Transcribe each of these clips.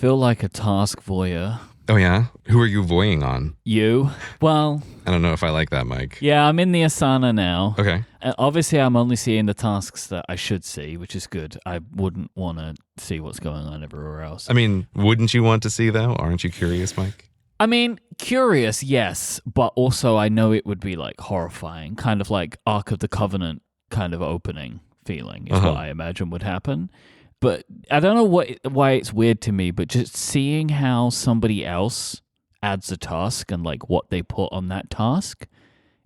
feel like a task voyeur. Oh, yeah? Who are you voying on? You? Well, I don't know if I like that, Myke. yeah, I'm in the Asana now. Okay. Obviously, I'm only seeing the tasks that I should see, which is good. I wouldn't want to see what's going on everywhere else. I mean, wouldn't you want to see, though? Aren't you curious, Myke? I mean, curious, yes, but also I know it would be like horrifying, kind of like Ark of the Covenant kind of opening feeling is what I imagine would happen. But I don't know why it's weird to me, but just seeing how somebody else adds a task and like what they put on that task,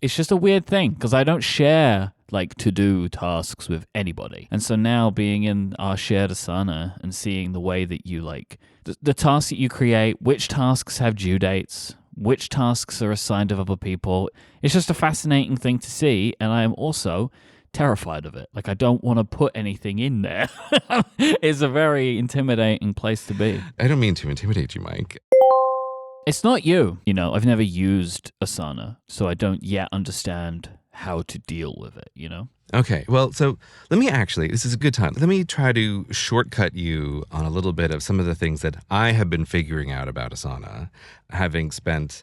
it's just a weird thing because I don't share like to-do tasks with anybody. And so now being in our shared Asana and seeing the way that you like the tasks that you create, which tasks have due dates, which tasks are assigned to other people, it's just a fascinating thing to see. And I am also terrified of it. Like, I don't want to put anything in there. It's a very intimidating place to be. I don't mean to intimidate you, Myke. It's not you. You know, I've never used Asana, so I don't yet understand how to deal with it, you know? Okay, well, so let me this is a good time. Let me try to shortcut you on a little bit of some of the things that I have been figuring out about Asana, having spent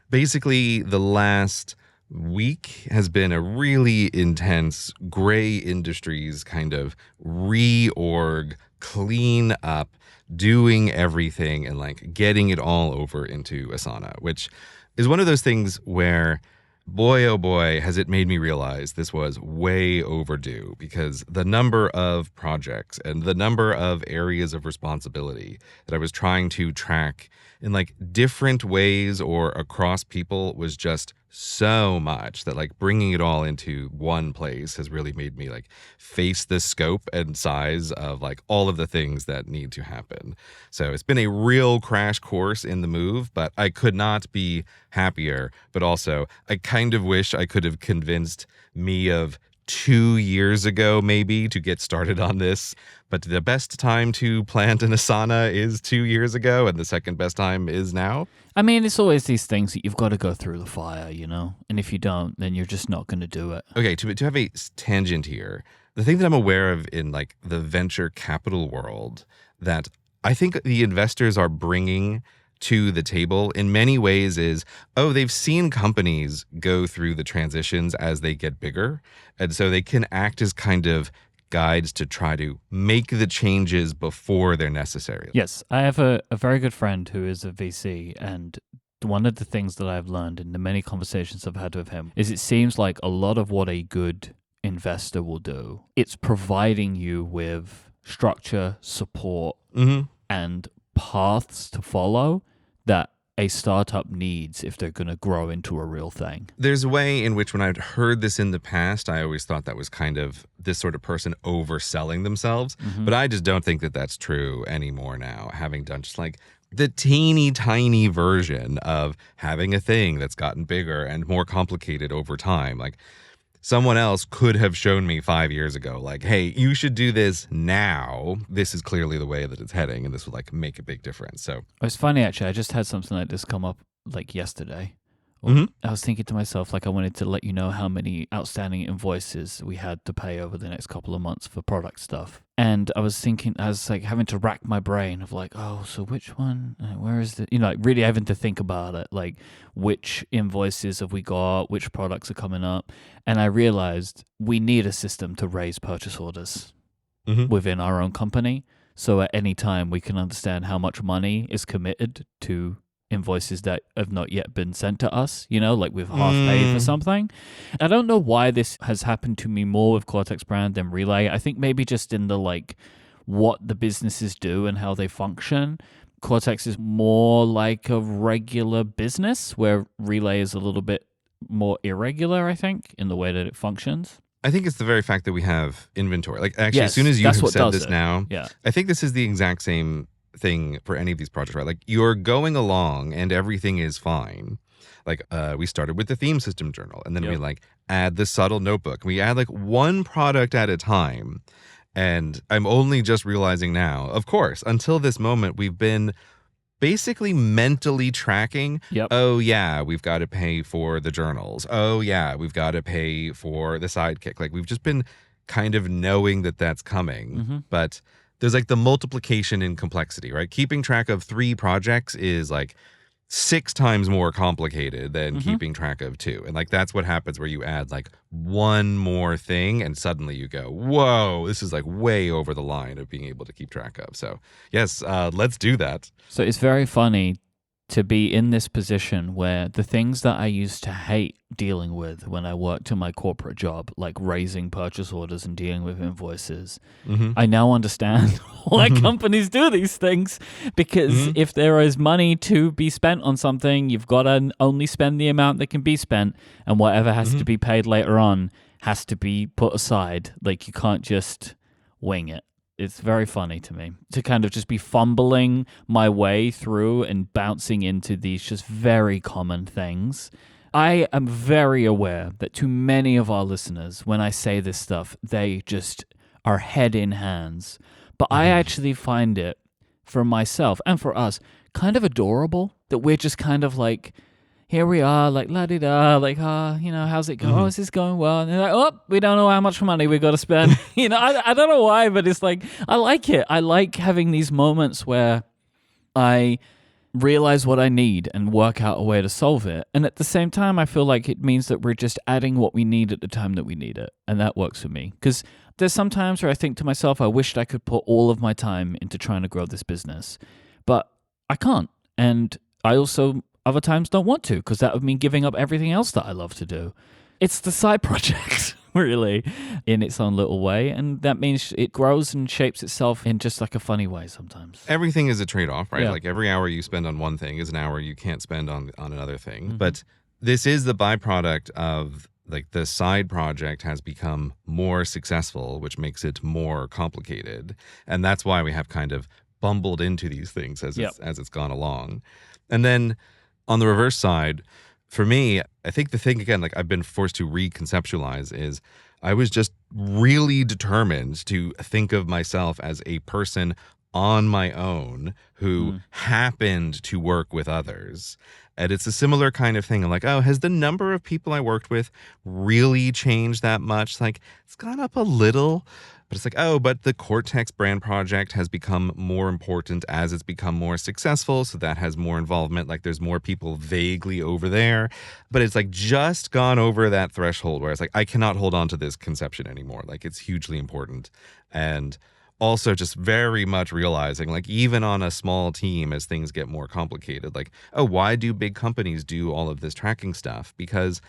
basically the last week has been a really intense gray industries kind of reorg, clean up, doing everything and like getting it all over into Asana, which is one of those things where boy, oh boy, has it made me realize this was way overdue because the number of projects and the number of areas of responsibility that I was trying to track in like different ways or across people was just so much that like bringing it all into one place has really made me like face the scope and size of like all of the things that need to happen. So it's been a real crash course in the move, but I could not be happier. But also I kind of wish I could have convinced me of 2 years ago maybe to get started on this. But the best time to plant an Asana is 2 years ago, and the second best time is now. I mean, it's always these things that you've got to go through the fire, you know? And if you don't, then you're just not going to do it. Okay, to have a tangent here, the thing that I'm aware of in like the venture capital world that I think the investors are bringing to the table in many ways is, they've seen companies go through the transitions as they get bigger. And so they can act as kind of guides to try to make the changes before they're necessary. Yes, I have a very good friend who is a VC, and one of the things that I've learned in the many conversations I've had with him is it seems like a lot of what a good investor will do, it's providing you with structure, support, and paths to follow that a startup needs if they're going to grow into a real thing. There's a way in which when I'd heard this in the past, I always thought that was kind of this sort of person overselling themselves. But I just don't think that that's true anymore now, having done just like the teeny tiny version of having a thing that's gotten bigger and more complicated over time. Like someone else could have shown me 5 years ago, like, hey, you should do this now. This is clearly the way that it's heading, and this would like make a big difference. So it's funny, actually. I just had something like this come up like yesterday. I was thinking to myself, like, I wanted to let you know how many outstanding invoices we had to pay over the next couple of months for product stuff. And I was thinking, I was like having to rack my brain of like, oh, so which one, where is the, you know, like really having to think about it, like which invoices have we got, which products are coming up. And I realized we need a system to raise purchase orders within our own company. So at any time we can understand how much money is committed to invoices that have not yet been sent to us, you know, like we've half paid for something. I don't know why this has happened to me more with Cortex Brand than Relay. I think maybe just in the like what the businesses do and how they function. Cortex is more like a regular business where Relay is a little bit more irregular, I think, in the way that it functions. I think it's the very fact that we have inventory. Like actually, as soon as you have said this now, I think this is the exact same thing for any of these projects, right? Like you're going along and everything is fine. Like we started with the theme system journal, and then we like add the subtle notebook. We add like one product at a time. And I'm only just realizing now, of course, until this moment, we've been basically mentally tracking. Oh yeah, we've got to pay for the journals. Oh yeah, we've got to pay for the sidekick. Like we've just been kind of knowing that that's coming. But there's like the multiplication in complexity, right? Keeping track of 3 projects is like 6 times more complicated than keeping track of 2. And like that's what happens where you add like one more thing and suddenly you go, whoa, this is like way over the line of being able to keep track of. So yes, let's do that. So it's very funny to be in this position where the things that I used to hate dealing with when I worked in my corporate job, like raising purchase orders and dealing with invoices, I now understand why companies do these things. Because if there is money to be spent on something, you've got to only spend the amount that can be spent, and whatever has to be paid later on has to be put aside. Like you can't just wing it. It's very funny to me to kind of just be fumbling my way through and bouncing into these just very common things. I am very aware that to many of our listeners, when I say this stuff, they just are head in hands. But I actually find it, for myself and for us, kind of adorable that we're just kind of like, here we are, like, la-di-da, like, how's it going? Oh, is this going well? And they're like, oh, we don't know how much money we got to spend. I don't know why, but it's like, I like it. I like having these moments where I realize what I need and work out a way to solve it. And at the same time, I feel like it means that we're just adding what we need at the time that we need it. And that works for me. Because there's some times where I think to myself, I wished I could put all of my time into trying to grow this business. But I can't. And I also other times don't want to, because that would mean giving up everything else that I love to do. It's the side project, really, in its own little way. And that means it grows and shapes itself in just like a funny way sometimes. Everything is a trade-off, right? Yeah. Like every hour you spend on one thing is an hour you can't spend on another thing. But this is the byproduct of like the side project has become more successful, which makes it more complicated. And that's why we have kind of bumbled into these things as it's gone along. And then on the reverse side, for me, I think the thing, again, like I've been forced to reconceptualize is I was just really determined to think of myself as a person on my own who happened to work with others. And it's a similar kind of thing. I'm like, oh, has the number of people I worked with really changed that much? Like, it's gone up a little. But it's like, oh, but the Cortex brand project has become more important as it's become more successful. So that has more involvement. Like there's more people vaguely over there. But it's like just gone over that threshold where it's like, I cannot hold on to this conception anymore. Like it's hugely important. And also just very much realizing, like even on a small team, as things get more complicated, like, oh, why do big companies do all of this tracking stuff? Because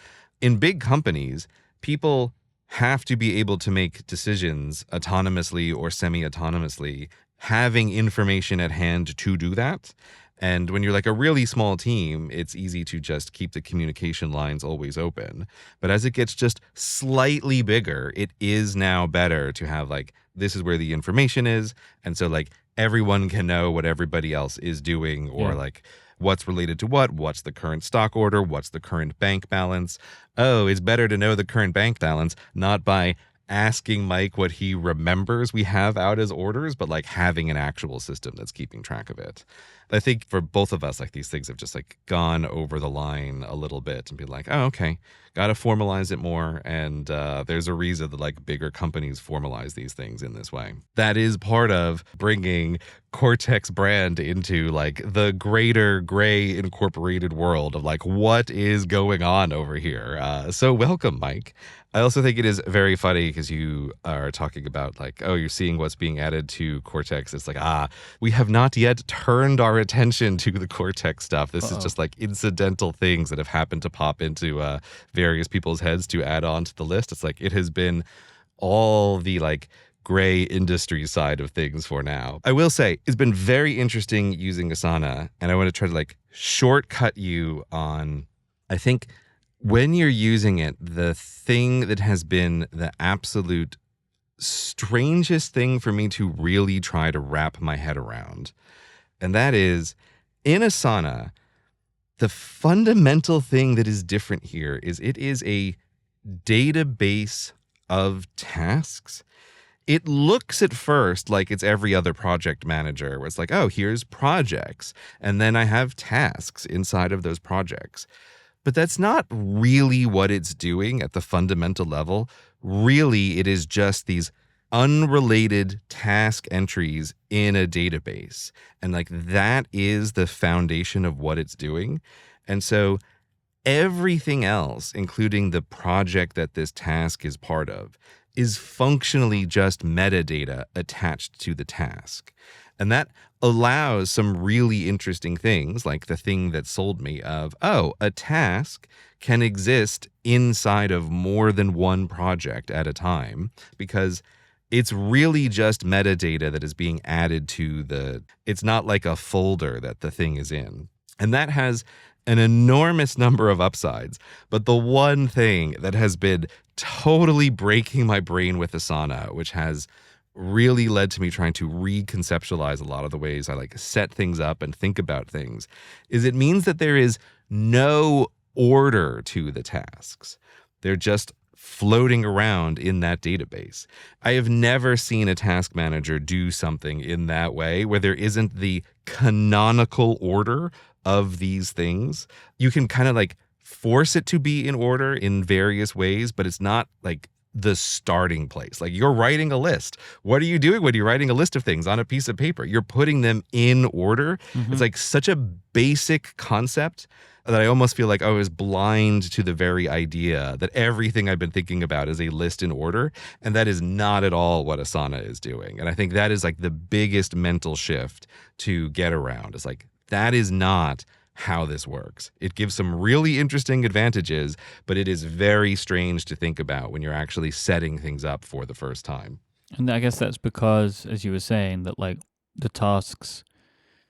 in big companies, people have to be able to make decisions autonomously or semi-autonomously, having information at hand to do that. And when you're like a really small team, it's easy to just keep the communication lines always open. But as it gets just slightly bigger, it is now better to have like, this is where the information is. And so like everyone can know what everybody else is doing or like what's related to what's the current stock order, what's the current bank balance. Oh, it's better to know the current bank balance, not by asking Myke what he remembers we have out as orders, but like having an actual system that's keeping track of it. I think for both of us, like these things have just like gone over the line a little bit and be like, oh, okay, got to formalize it more. And there's a reason that like bigger companies formalize these things in this way. That is part of bringing Cortex brand into like the greater gray incorporated world of like what is going on over here. So welcome, Myke. I also think it is very funny because you are talking about like, oh, you're seeing what's being added to Cortex. It's like, we have not yet turned our attention to the Cortex stuff. This is just like incidental things that have happened to pop into various people's heads to add on to the list. It's like it has been all the like gray industry side of things for now. I will say it's been very interesting using Asana, and I want to try to like shortcut you on, I think, when you're using it, the thing that has been the absolute strangest thing for me to really try to wrap my head around, and that is in Asana, the fundamental thing that is different here is it is a database of tasks. It looks at first like it's every other project manager where it's like, oh, here's projects, and then I have tasks inside of those projects. But that's not really what it's doing at the fundamental level. Really, it is just these unrelated task entries in a database. And like that is the foundation of what it's doing. And so everything else, including the project that this task is part of, is functionally just metadata attached to the task. And that allows some really interesting things, like the thing that sold me of, oh, a task can exist inside of more than one project at a time, because it's really just metadata that is being added to it's not like a folder that the thing is in. And that has an enormous number of upsides. But the one thing that has been totally breaking my brain with Asana, which has really led to me trying to reconceptualize a lot of the ways I like set things up and think about things, is it means that there is no order to the tasks. They're just floating around in that database. I have never seen a task manager do something in that way where there isn't the canonical order of these things. You can kind of like force it to be in order in various ways, but it's not like the starting place. Like you're writing a list. What are you doing when you're writing a list of things on a piece of paper? You're putting them in order. Mm-hmm. It's like such a basic concept that I almost feel like I was blind to the very idea that everything I've been thinking about is a list in order. And that is not at all what Asana is doing. And I think that is like the biggest mental shift to get around. It's like, that is not how this works. It gives some really interesting advantages, but it is very strange to think about when you're actually setting things up for the first time. And I guess that's because, as you were saying, that like the tasks,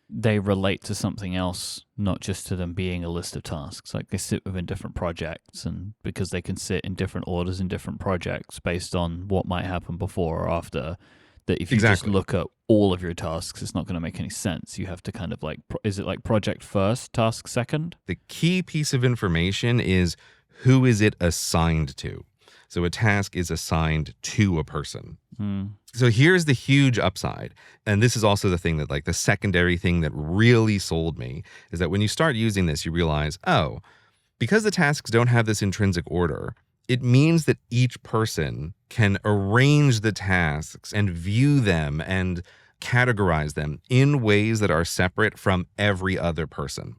they relate to something else, not just to them being a list of tasks. Like they sit within different projects, and because they can sit in different orders in different projects based on what might happen before or after, that if you just look at all of your tasks, it's not going to make any sense. You have to kind of like, is it like project first, task second? The key piece of information is who is it assigned to? So a task is assigned to a person. So here's the huge upside. And this is also the thing that like the secondary thing that really sold me is that when you start using this, you realize, oh, because the tasks don't have this intrinsic order, it means that each person can arrange the tasks and view them and categorize them in ways that are separate from every other person.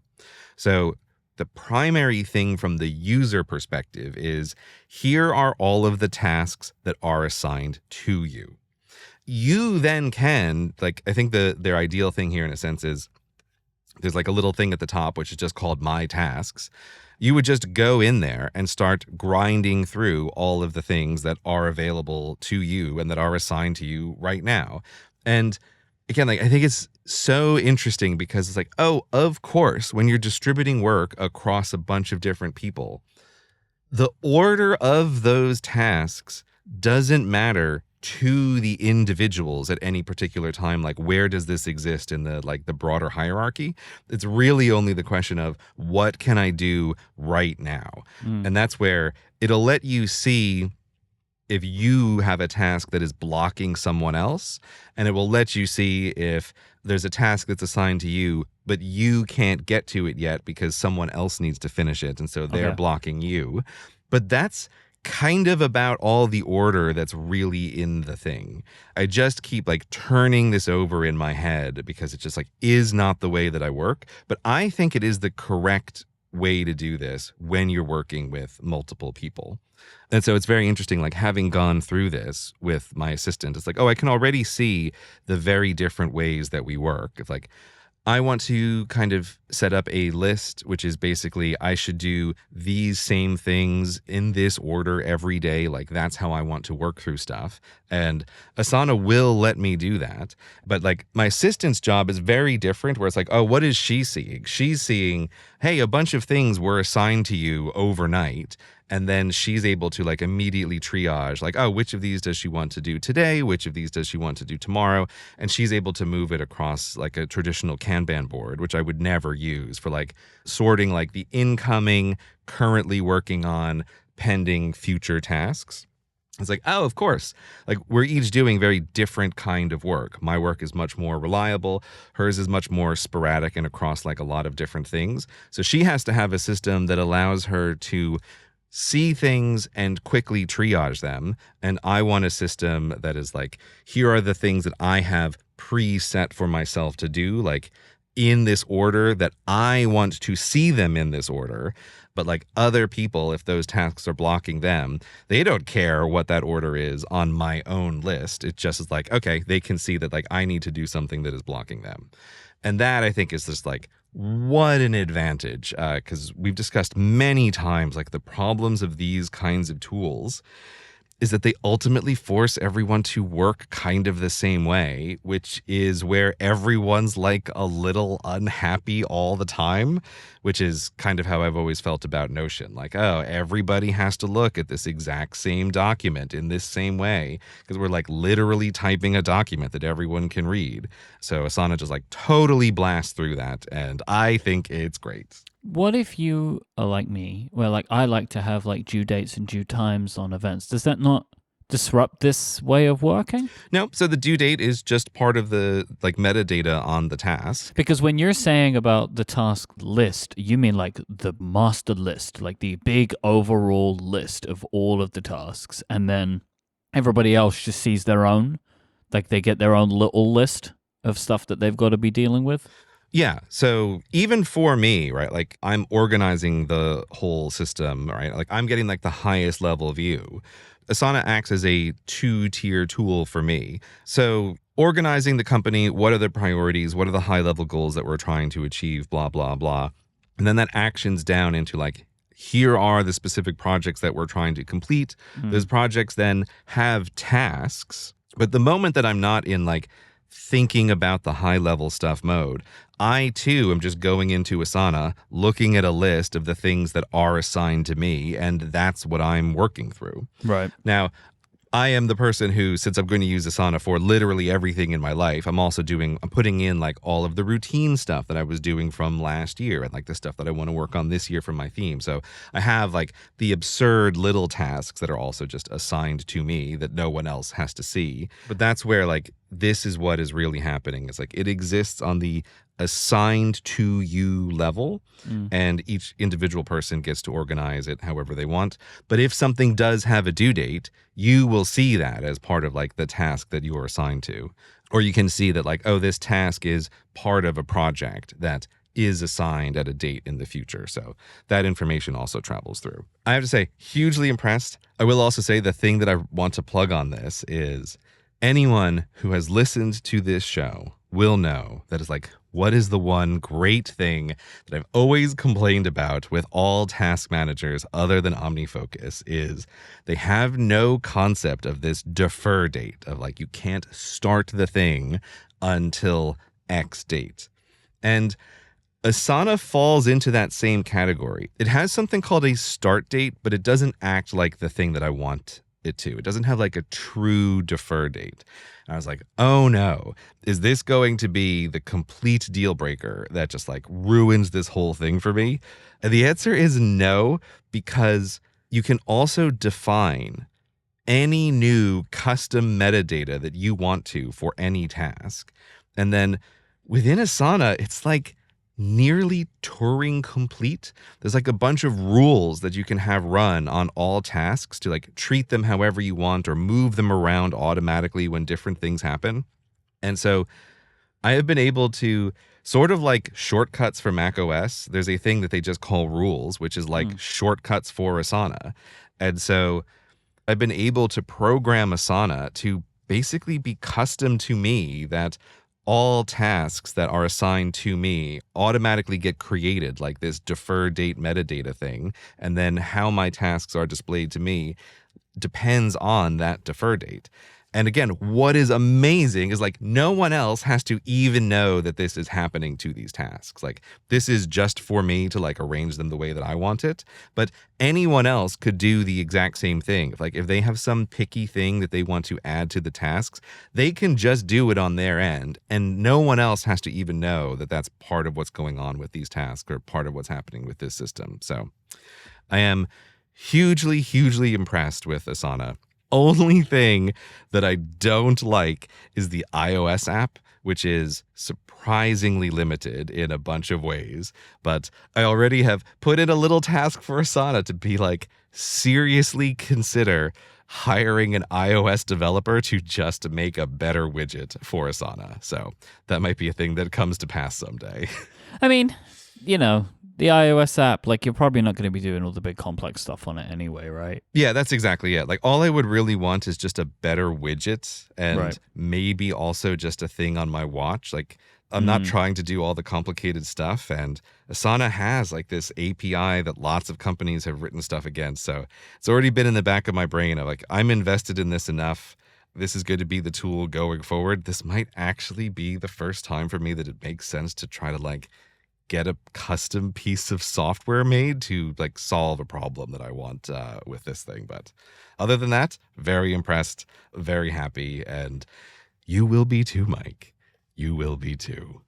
So the primary thing from the user perspective is, here are all of the tasks that are assigned to you. You then can, like, I think their ideal thing here in a sense is there's like a little thing at the top, which is just called My Tasks. You would just go in there and start grinding through all of the things that are available to you and that are assigned to you right now. And again, like I think it's so interesting because it's like, oh, of course, when you're distributing work across a bunch of different people, the order of those tasks doesn't matter to the individuals at any particular time. Like, where does this exist in the broader hierarchy? It's really only the question of what can I do right now? And that's where it'll let you see if you have a task that is blocking someone else, and it will let you see if there's a task that's assigned to you, but you can't get to it yet because someone else needs to finish it. And so they're blocking you. But that's kind of about all the order that's really in the thing. I just keep like turning this over in my head because it just like is not the way that I work. But I think it is the correct way to do this when you're working with multiple people. And so it's very interesting, like having gone through this with my assistant, it's like, oh, I can already see the very different ways that we work. It's like, I want to kind of set up a list, which is basically I should do these same things in this order every day. Like that's how I want to work through stuff. And Asana will let me do that. But like my assistant's job is very different, where it's like, oh, what is she seeing? She's seeing, hey, a bunch of things were assigned to you overnight. And then she's able to like immediately triage, like, oh, which of these does she want to do today? Which of these does she want to do tomorrow? And she's able to move it across like a traditional Kanban board, which I would never use for like sorting like the incoming, currently working on, pending future tasks. It's like, oh, of course, like we're each doing very different kind of work. My work is much more reliable. Hers is much more sporadic and across like a lot of different things. So she has to have a system that allows her to see things and quickly triage them. And I want a system that is like, here are the things that I have preset for myself to do, like in this order that I want to see them in this order. But like other people, if those tasks are blocking them, they don't care what that order is on my own list. It just is like, okay, they can see that like I need to do something that is blocking them. And that I think is just like, what an advantage. Because we've discussed many times like the problems of these kinds of tools is that they ultimately force everyone to work kind of the same way, which is where everyone's like a little unhappy all the time, which is kind of how I've always felt about Notion. Like, oh, everybody has to look at this exact same document in this same way because we're like literally typing a document that everyone can read. So Asana just like totally blasts through that, and I think it's great. What if you are like me, where like I like to have like due dates and due times on events? Does that not disrupt this way of working? No, so the due date is just part of the like metadata on the task. Because when you're saying about the task list, you mean like the master list, like the big overall list of all of the tasks, and then everybody else just sees their own, like they get their own little list of stuff that they've got to be dealing with? Yeah. So even for me, right, like I'm organizing the whole system, right? Like I'm getting like the highest level view. Asana acts as a 2-tier tool for me. So organizing the company, what are the priorities? What are the high level goals that we're trying to achieve? Blah, blah, blah. And then that actions down into like, here are the specific projects that we're trying to complete. Those projects then have tasks. But the moment that I'm not in like thinking about the high level stuff mode, I too am just going into Asana, looking at a list of the things that are assigned to me, and that's what I'm working through. Right. Now, I am the person who, since I'm going to use Asana for literally everything in my life, I'm putting in like all of the routine stuff that I was doing from last year and like the stuff that I want to work on this year for my theme. So I have like the absurd little tasks that are also just assigned to me that no one else has to see. But that's where like, this is what is really happening. It's like it exists on the assigned to you level, and each individual person gets to organize it however they want. But if something does have a due date, you will see that as part of like the task that you are assigned to. Or you can see that like, oh, this task is part of a project that is assigned at a date in the future. So that information also travels through. I have to say, hugely impressed. I will also say the thing that I want to plug on this is anyone who has listened to this show will know that is like, what is the one great thing that I've always complained about with all task managers other than OmniFocus is they have no concept of this defer date of like, you can't start the thing until X date. And Asana falls into that same category. It has something called a start date, but it doesn't act like the thing that I want it to. It doesn't have like a true defer date. And I was like, oh no, is this going to be the complete deal breaker that just like ruins this whole thing for me? And the answer is no, because you can also define any new custom metadata that you want to for any task. And then within Asana, it's like nearly Turing complete. There's like a bunch of rules that you can have run on all tasks to like treat them however you want or move them around automatically when different things happen. And so I have been able to sort of like shortcuts for Mac OS. There's a thing that they just call rules, which is like shortcuts for Asana. And so I've been able to program Asana to basically be custom to me, that all tasks that are assigned to me automatically get created like this defer date metadata thing. And then how my tasks are displayed to me depends on that defer date. And again, what is amazing is like no one else has to even know that this is happening to these tasks. Like this is just for me to like arrange them the way that I want it. But anyone else could do the exact same thing. Like if they have some picky thing that they want to add to the tasks, they can just do it on their end. And no one else has to even know that that's part of what's going on with these tasks or part of what's happening with this system. So I am hugely, hugely impressed with Asana. Only thing that I don't like is the iOS app, which is surprisingly limited in a bunch of ways. But I already have put in a little task for Asana to be like, seriously consider hiring an iOS developer to just make a better widget for Asana. So that might be a thing that comes to pass someday. I mean, the iOS app, like, you're probably not going to be doing all the big complex stuff on it anyway, right? Yeah, that's exactly it. Like, all I would really want is just a better widget and Right. maybe also just a thing on my watch. Like, I'm not trying to do all the complicated stuff. And Asana has like this API that lots of companies have written stuff against. So it's already been in the back of my brain of like, I'm invested in this enough. This is going to be the tool going forward. This might actually be the first time for me that it makes sense to try to like get a custom piece of software made to like solve a problem that I want with this thing. But other than that, very impressed, very happy. And you will be too, Myke. You will be too.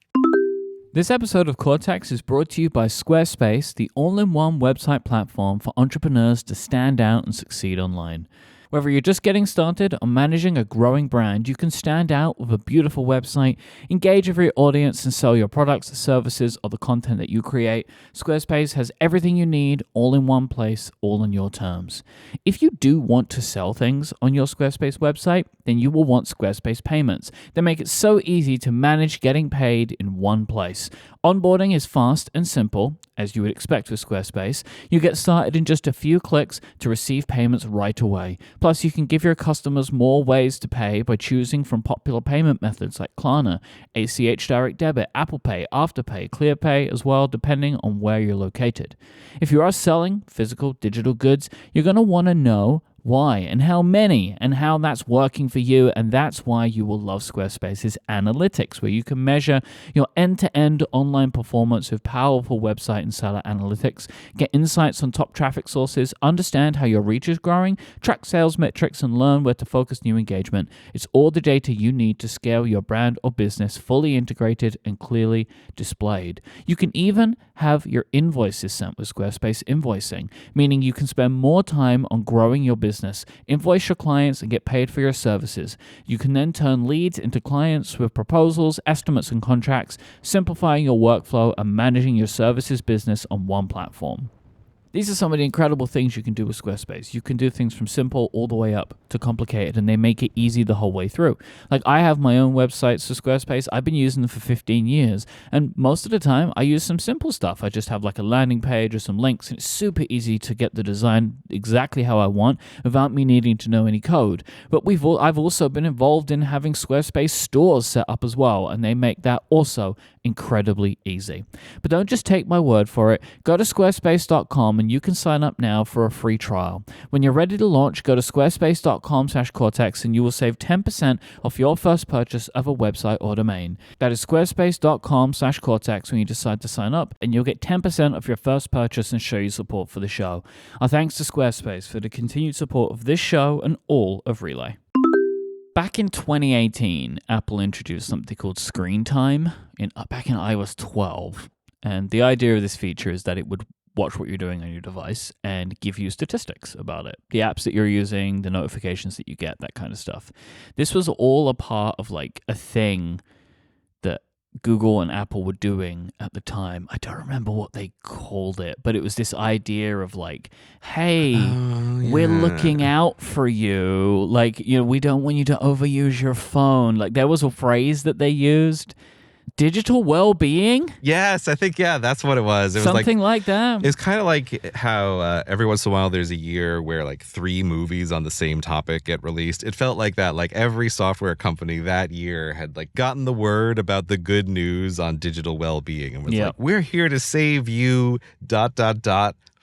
This episode of Cortex is brought to you by Squarespace, the all-in-one website platform for entrepreneurs to stand out and succeed online. Whether you're just getting started or managing a growing brand, you can stand out with a beautiful website, engage with your audience, and sell your products, services, or the content that you create. Squarespace has everything you need, all in one place, all on your terms. If you do want to sell things on your Squarespace website, then you will want Squarespace payments. They make it so easy to manage getting paid in one place. Onboarding is fast and simple, as you would expect with Squarespace. You get started in just a few clicks to receive payments right away. Plus, you can give your customers more ways to pay by choosing from popular payment methods like Klarna, ACH Direct Debit, Apple Pay, Afterpay, ClearPay as well, depending on where you're located. If you are selling physical digital goods, you're going to want to know why and how many and how that's working for you, and that's why you will love Squarespace's analytics, where you can measure your end-to-end online performance with powerful website and seller analytics, get insights on top traffic sources, understand how your reach is growing, track sales metrics, and learn where to focus new engagement. It's all the data you need to scale your brand or business, fully integrated and clearly displayed. You can even have your invoices sent with Squarespace invoicing, meaning you can spend more time on growing your business, invoice your clients, and get paid for your services. You can then turn leads into clients with proposals, estimates, and contracts, simplifying your workflow and managing your services business on one platform. These are some of the incredible things you can do with Squarespace. You can do things from simple all the way up to complicated, and they make it easy the whole way through. Like, I have my own websites for Squarespace. I've been using them for 15 years, and most of the time I use some simple stuff. I just have like a landing page or some links, and it's super easy to get the design exactly how I want without me needing to know any code. But I've also been involved in having Squarespace stores set up as well, and they make that also incredibly easy. But don't just take my word for it. Go to squarespace.com and you can sign up now for a free trial. When you're ready to launch, go to squarespace.com/Cortex and you will save 10% off your first purchase of a website or domain. That is squarespace.com/Cortex when you decide to sign up, and you'll get 10% off your first purchase and show your support for the show. Our thanks to Squarespace for the continued support of this show and all of Relay. Back in 2018, Apple introduced something called Screen Time back in iOS 12. And the idea of this feature is that it would watch what you're doing on your device and give you statistics about it. The apps that you're using, the notifications that you get, that kind of stuff. This was all a part of like a thing that Google and Apple were doing at the time. I don't remember what they called it, but it was this idea of like, hey, we're looking out for you. Like, we don't want you to overuse your phone. Like, there was a phrase that they used. Digital well-being? Yes, I think, that's what it was. It was something like that. It's kind of like how every once in a while there's a year where like 3 movies on the same topic get released. It felt like that. Like every software company that year had like gotten the word about the good news on digital well-being and was like, we're here to save you ...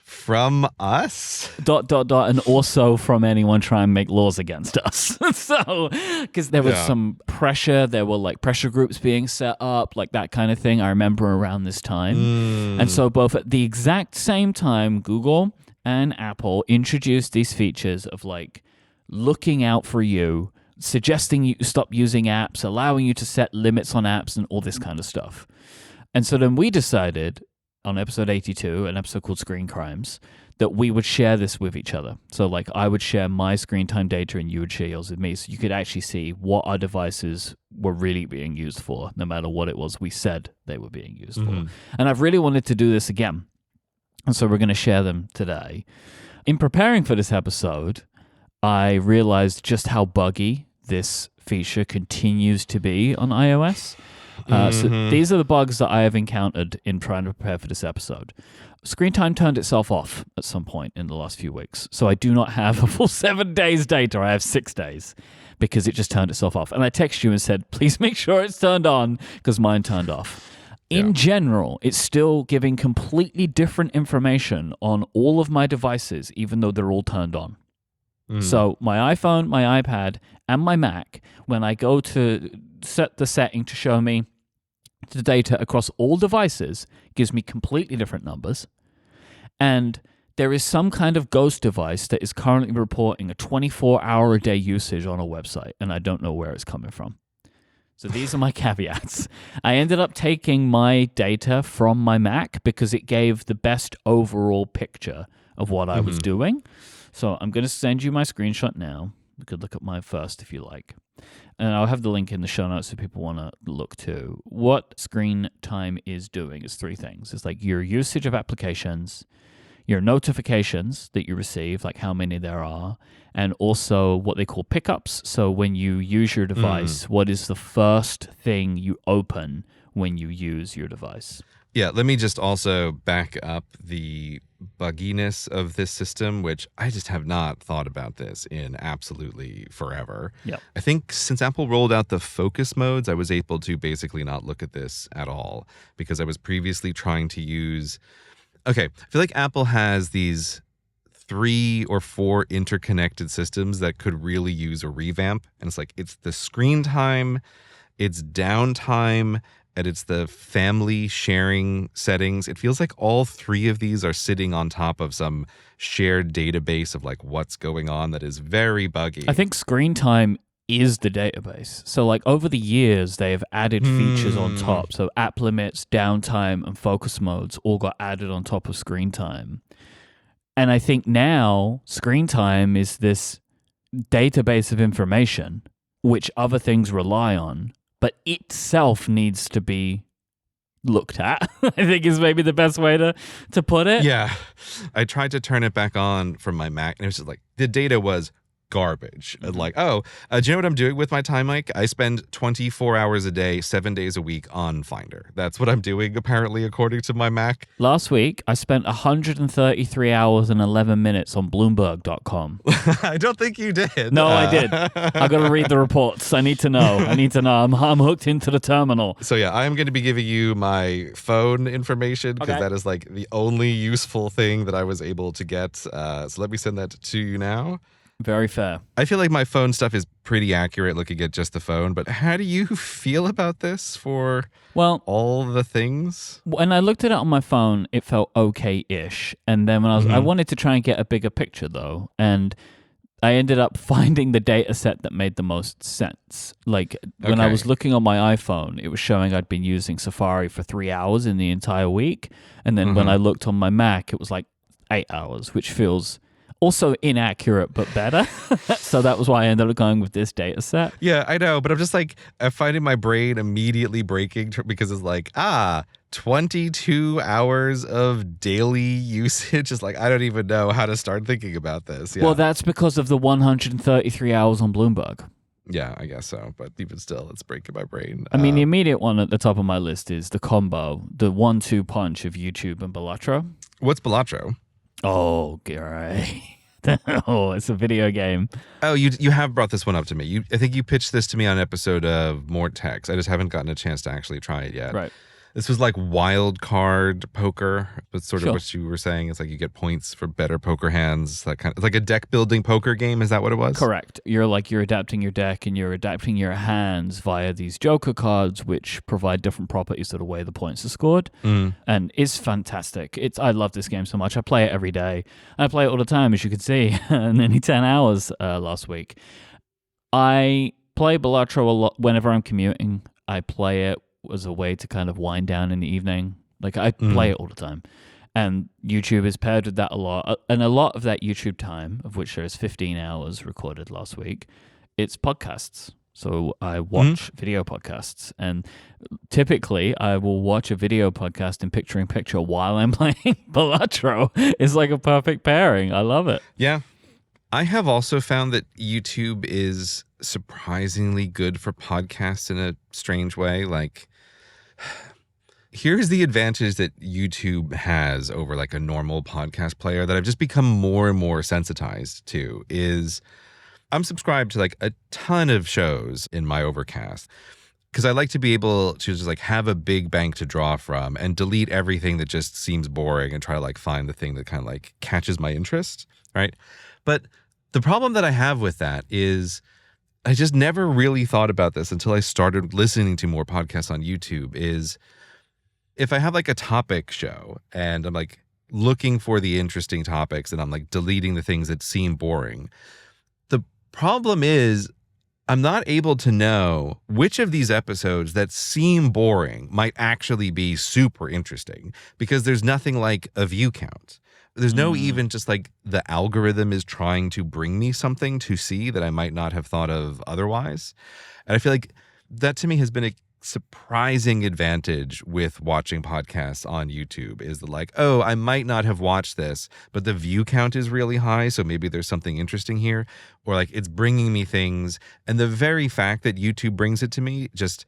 from us? ... and also from anyone trying to make laws against us. So, because there was some pressure, there were like pressure groups being set up, like that kind of thing. I remember around this time. And so both at the exact same time, Google and Apple introduced these features of like looking out for you, suggesting you stop using apps, allowing you to set limits on apps and all this kind of stuff. And so then we decided, on episode 82, an episode called Screen Crimes, that we would share this with each other. So like I would share my screen time data and you would share yours with me. So you could actually see what our devices were really being used for, no matter what it was we said they were being used for. And I've really wanted to do this again. And so we're going to share them today. In preparing for this episode, I realized just how buggy this feature continues to be on iOS. So these are the bugs that I have encountered in trying to prepare for this episode. Screen time turned itself off at some point in the last few weeks. So I do not have a full 7 days data. I have 6 days because it just turned itself off. And I texted you and said, please make sure it's turned on because mine turned off. In general, it's still giving completely different information on all of my devices, even though they're all turned on. So my iPhone, my iPad, and my Mac, when I go to set the setting to show me the data across all devices, gives me completely different numbers. And there is some kind of ghost device that is currently reporting a 24-hour-a-day usage on a website, and I don't know where it's coming from. So these are my caveats. I ended up taking my data from my Mac because it gave the best overall picture of what I was doing. So I'm going to send you my screenshot now. You could look at mine first if you like. And I'll have the link in the show notes if people want to look too. What screen time is doing is 3 things. It's like your usage of applications, your notifications that you receive, like how many there are, and also what they call pickups. So when you use your device, what is the first thing you open when you use your device? Yeah, let me just also back up the bugginess of this system, which I just have not thought about this in absolutely forever. Yeah. I think since Apple rolled out the focus modes, I was able to basically not look at this at all because I was previously trying to use... Okay, I feel like Apple has these 3 or 4 interconnected systems that could really use a revamp. And it's like, it's the screen time, it's downtime, and it's the family sharing settings. It feels like all 3 of these are sitting on top of some shared database of like what's going on that is very buggy. I think screen time is the database. So like over the years, they have added features on top. So app limits, downtime, and focus modes all got added on top of screen time. And I think now screen time is this database of information which other things rely on, but itself needs to be looked at, I think is maybe the best way to put it. Yeah. I tried to turn it back on from my Mac, and it was just like, the data was garbage. And like, do you know what I'm doing with my time, Myke? I spend 24 hours a day, 7 days a week on Finder. That's what I'm doing, apparently, according to my Mac. Last week, I spent 133 hours and 11 minutes on Bloomberg.com. I don't think you did. No, I did. I got to read the reports. I need to know. I'm hooked into the terminal. So yeah, I'm going to be giving you my phone information because that is like the only useful thing that I was able to get. So let me send that to you now. Very fair. I feel like my phone stuff is pretty accurate looking at just the phone, but how do you feel about this for all the things? When I looked at it on my phone, it felt okay-ish. And then when I wanted to try and get a bigger picture though, and I ended up finding the data set that made the most sense. Like when I was looking on my iPhone, it was showing I'd been using Safari for 3 hours in the entire week. And then when I looked on my Mac, it was like 8 hours, which feels also inaccurate, but better. So that was why I ended up going with this data set. Yeah, I know. But I'm just like, I'm finding my brain immediately breaking because it's like, 22 hours of daily usage is like, I don't even know how to start thinking about this. Yeah. Well, that's because of the 133 hours on Bloomberg. Yeah, I guess so. But even still, it's breaking my brain. I mean, the immediate one at the top of my list is the combo, the 1-2 punch of YouTube and Balatro. What's Balatro? Oh, Gary. Oh, it's a video game. Oh, you have brought this one up to me. I think you pitched this to me on an episode of Moretex. I just haven't gotten a chance to actually try it yet. Right. This was like wild card poker, but sort of what you were saying. It's like you get points for better poker hands. That kind of like a deck building poker game. Is that what it was? Correct. You're adapting your deck and you're adapting your hands via these Joker cards, which provide different properties to the way the points are scored, and it's fantastic. I love this game so much. I play it every day. I play it all the time, as you can see, nearly 10 hours last week. I play Balatro a lot whenever I'm commuting. I play it as a way to kind of wind down in the evening Like I play it all the time. And YouTube is paired with that a lot. And a lot of that YouTube time, of which there is 15 hours recorded last week, it's podcasts. So I watch video podcasts, and typically I will watch a video podcast in picture-in-picture while I'm playing Balatro. It's like a perfect pairing. I love it. Yeah. I have also found that YouTube is surprisingly good for podcasts in a strange way. Like, here's the advantage that YouTube has over like a normal podcast player that I've just become more and more sensitized to is I'm subscribed to like a ton of shows in my Overcast because I like to be able to just like have a big bank to draw from and delete everything that just seems boring and try to like find the thing that kind of like catches my interest, right? But the problem that I have with that is I just never really thought about this until I started listening to more podcasts on YouTube is if I have like a topic show and I'm like looking for the interesting topics and I'm like deleting the things that seem boring, the problem is I'm not able to know which of these episodes that seem boring might actually be super interesting because there's nothing like a view count. There's no even just like the algorithm is trying to bring me something to see that I might not have thought of otherwise. And I feel like that to me has been a surprising advantage with watching podcasts on YouTube is like, oh, I might not have watched this, but the view count is really high, so maybe there's something interesting here, or like it's bringing me things. And the very fact that YouTube brings it to me just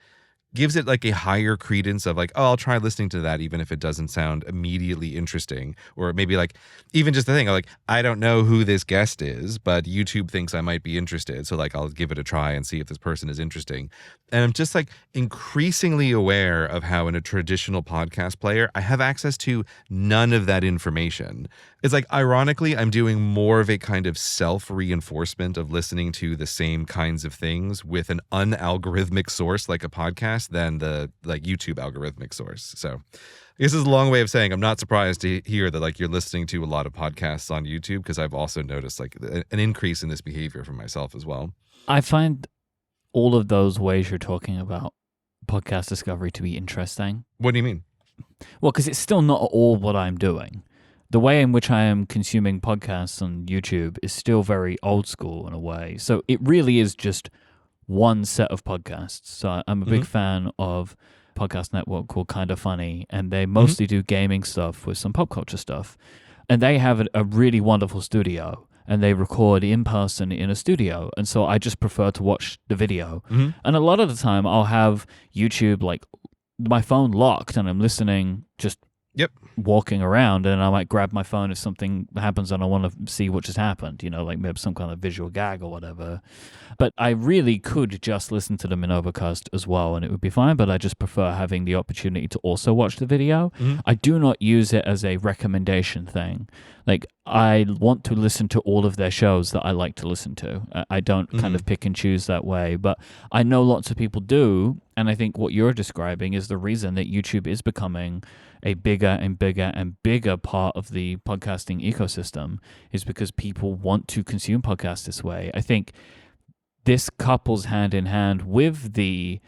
gives it like a higher credence of like, oh, I'll try listening to that even if it doesn't sound immediately interesting. Or maybe like even just the thing of like, I don't know who this guest is, but YouTube thinks I might be interested. So like I'll give it a try and see if this person is interesting. And I'm just like increasingly aware of how in a traditional podcast player, I have access to none of that information. It's like, ironically, I'm doing more of a kind of self-reinforcement of listening to the same kinds of things with an unalgorithmic source like a podcast than the like YouTube algorithmic source. So I guess this is a long way of saying I'm not surprised to hear that like you're listening to a lot of podcasts on YouTube because I've also noticed like an increase in this behavior for myself as well. I find all of those ways you're talking about podcast discovery to be interesting. What do you mean? Well, because it's still not at all what I'm doing. The way in which I am consuming podcasts on YouTube is still very old school in a way. So it really is just one set of podcasts. So I'm a big fan of a podcast network called Kinda Funny, and they mostly do gaming stuff with some pop culture stuff. And they have a really wonderful studio, and they record in person in a studio. And so I just prefer to watch the video. And a lot of the time I'll have YouTube, like my phone locked, and I'm listening just walking around, and I might grab my phone if something happens and I want to see what just happened, you know, like maybe some kind of visual gag or whatever. But I really could just listen to them in Overcast as well, and it would be fine, but I just prefer having the opportunity to also watch the video. I do not use it as a recommendation thing. Like, I want to listen to all of their shows that I like to listen to. I don't kind of pick and choose that way, but I know lots of people do, and I think what you're describing is the reason that YouTube is becoming a bigger and bigger and bigger part of the podcasting ecosystem is because people want to consume podcasts this way. I think this couples hand in hand with the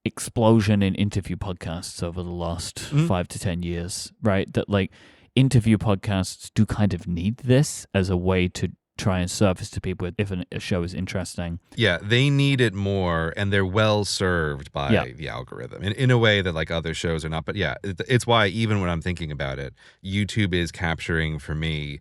explosion in interview podcasts over the last 5 to 10 years, right? That like interview podcasts do kind of need this as a way to try and surface to people if a show is interesting. Yeah, they need it more, and they're well served by the algorithm in a way that like other shows are not. But yeah, it's why even when I'm thinking about it, YouTube is capturing for me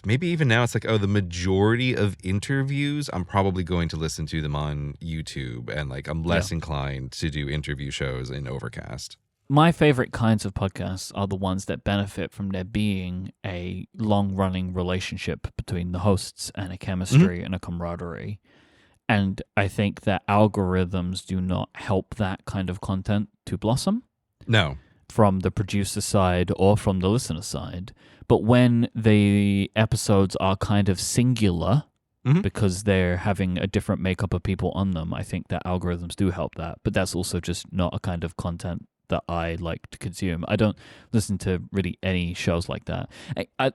maybe even now it's like, oh, the majority of interviews, I'm probably going to listen to them on YouTube, and like I'm less inclined to do interview shows in Overcast. My favorite kinds of podcasts are the ones that benefit from there being a long-running relationship between the hosts and a chemistry and a camaraderie. And I think that algorithms do not help that kind of content to blossom. No. From the producer side or from the listener side. But when the episodes are kind of singular, because they're having a different makeup of people on them, I think that algorithms do help that. But that's also just not a kind of content that I like to consume. I don't listen to really any shows like that.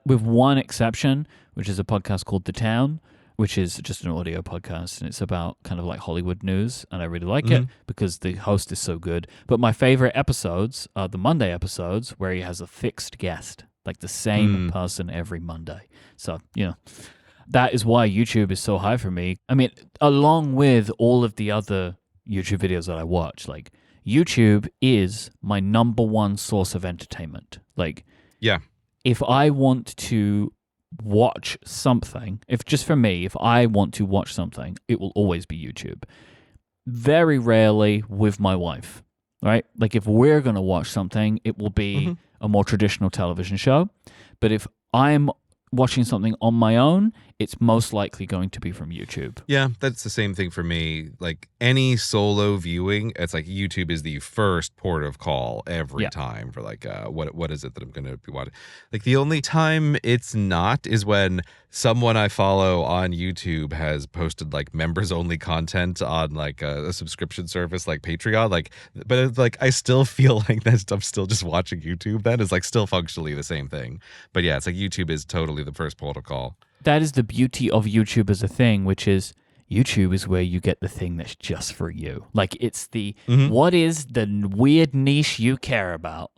With one exception, which is a podcast called The Town, which is just an audio podcast, and it's about kind of like Hollywood news, and I really like it because the host is so good. But my favorite episodes are the Monday episodes where he has a fixed guest, like the same person every Monday. So, that is why YouTube is so high for me. I mean, along with all of the other YouTube videos that I watch, like YouTube is my number one source of entertainment. Like, if I want to watch something, if I want to watch something, it will always be YouTube. Very rarely with my wife, right? Like if we're going to watch something, it will be a more traditional television show. But if I'm watching something on my own, it's most likely going to be from YouTube. Yeah, that's the same thing for me. Like any solo viewing, it's like YouTube is the first port of call every time for like what is it that I'm going to be watching. Like the only time it's not is when someone I follow on YouTube has posted like members only content on like a subscription service like Patreon. Like, but it's like I still feel like that I'm still just watching YouTube. Then it's like still functionally the same thing. But yeah, it's like YouTube is totally the first port of call. That is the beauty of YouTube as a thing, which is YouTube is where you get the thing that's just for you. Like it's the what is the weird niche you care about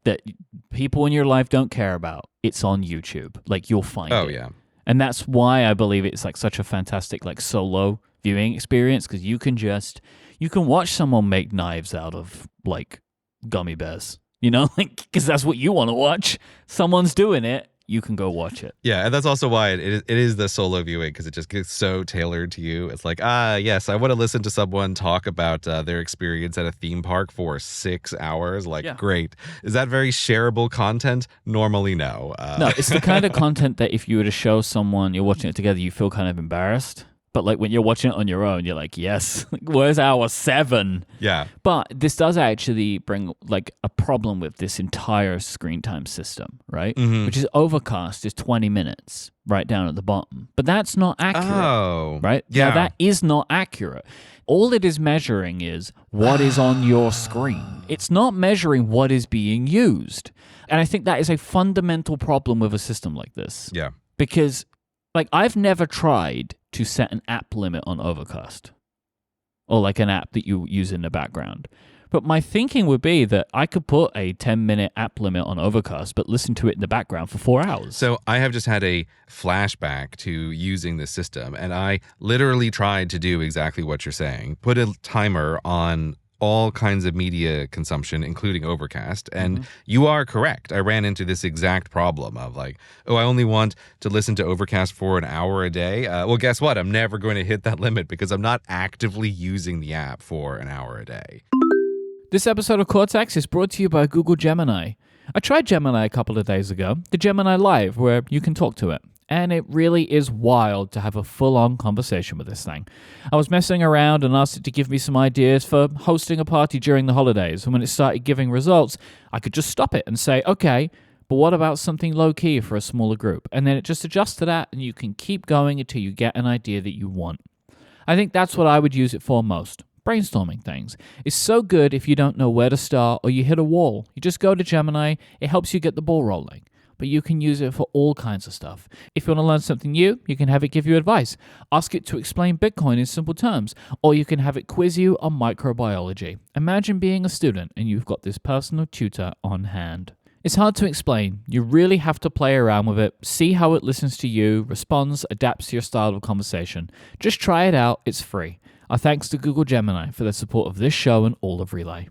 that people in your life don't care about? It's on YouTube. Like you'll find it. Oh yeah. And that's why I believe it's like such a fantastic like solo viewing experience, because you can watch someone make knives out of like gummy bears, like because that's what you want to watch. Someone's doing it. You can go watch it. Yeah, and that's also why it is the solo viewing, because it just gets so tailored to you. It's like, yes, I want to listen to someone talk about their experience at a theme park for 6 hours. Like, great. Is that very shareable content? Normally, no. No, it's the kind of content that if you were to show someone you're watching it together, you feel kind of embarrassed. But like when you're watching it on your own, you're like, yes, where's hour 7? Yeah. But this does actually bring like a problem with this entire screen time system, right? Which is Overcast is 20 minutes right down at the bottom. But that's not accurate, right? Yeah. Now, that is not accurate. All it is measuring is what is on your screen. It's not measuring what is being used. And I think that is a fundamental problem with a system like this. Yeah. Because like I've never tried to set an app limit on Overcast or like an app that you use in the background. But my thinking would be that I could put a 10-minute app limit on Overcast, but listen to it in the background for 4 hours. So I have just had a flashback to using this system, and I literally tried to do exactly what you're saying. Put a timer on all kinds of media consumption, including Overcast. And you are correct. I ran into this exact problem of like, I only want to listen to Overcast for an hour a day. Well, guess what? I'm never going to hit that limit because I'm not actively using the app for an hour a day. This episode of Cortex is brought to you by Google Gemini. I tried Gemini a couple of days ago, the Gemini Live, where you can talk to it. And it really is wild to have a full-on conversation with this thing. I was messing around and asked it to give me some ideas for hosting a party during the holidays. And when it started giving results, I could just stop it and say, okay, but what about something low-key for a smaller group? And then it just adjusts to that, and you can keep going until you get an idea that you want. I think that's what I would use it for most. Brainstorming things. It's so good if you don't know where to start or you hit a wall. You just go to Gemini. It helps you get the ball rolling. But you can use it for all kinds of stuff. If you want to learn something new, you can have it give you advice. Ask it to explain Bitcoin in simple terms. Or you can have it quiz you on microbiology. Imagine being a student and you've got this personal tutor on hand. It's hard to explain. You really have to play around with it, see how it listens to you, responds, adapts to your style of conversation. Just try it out. It's free. Our thanks to Google Gemini for their support of this show and all of Relay.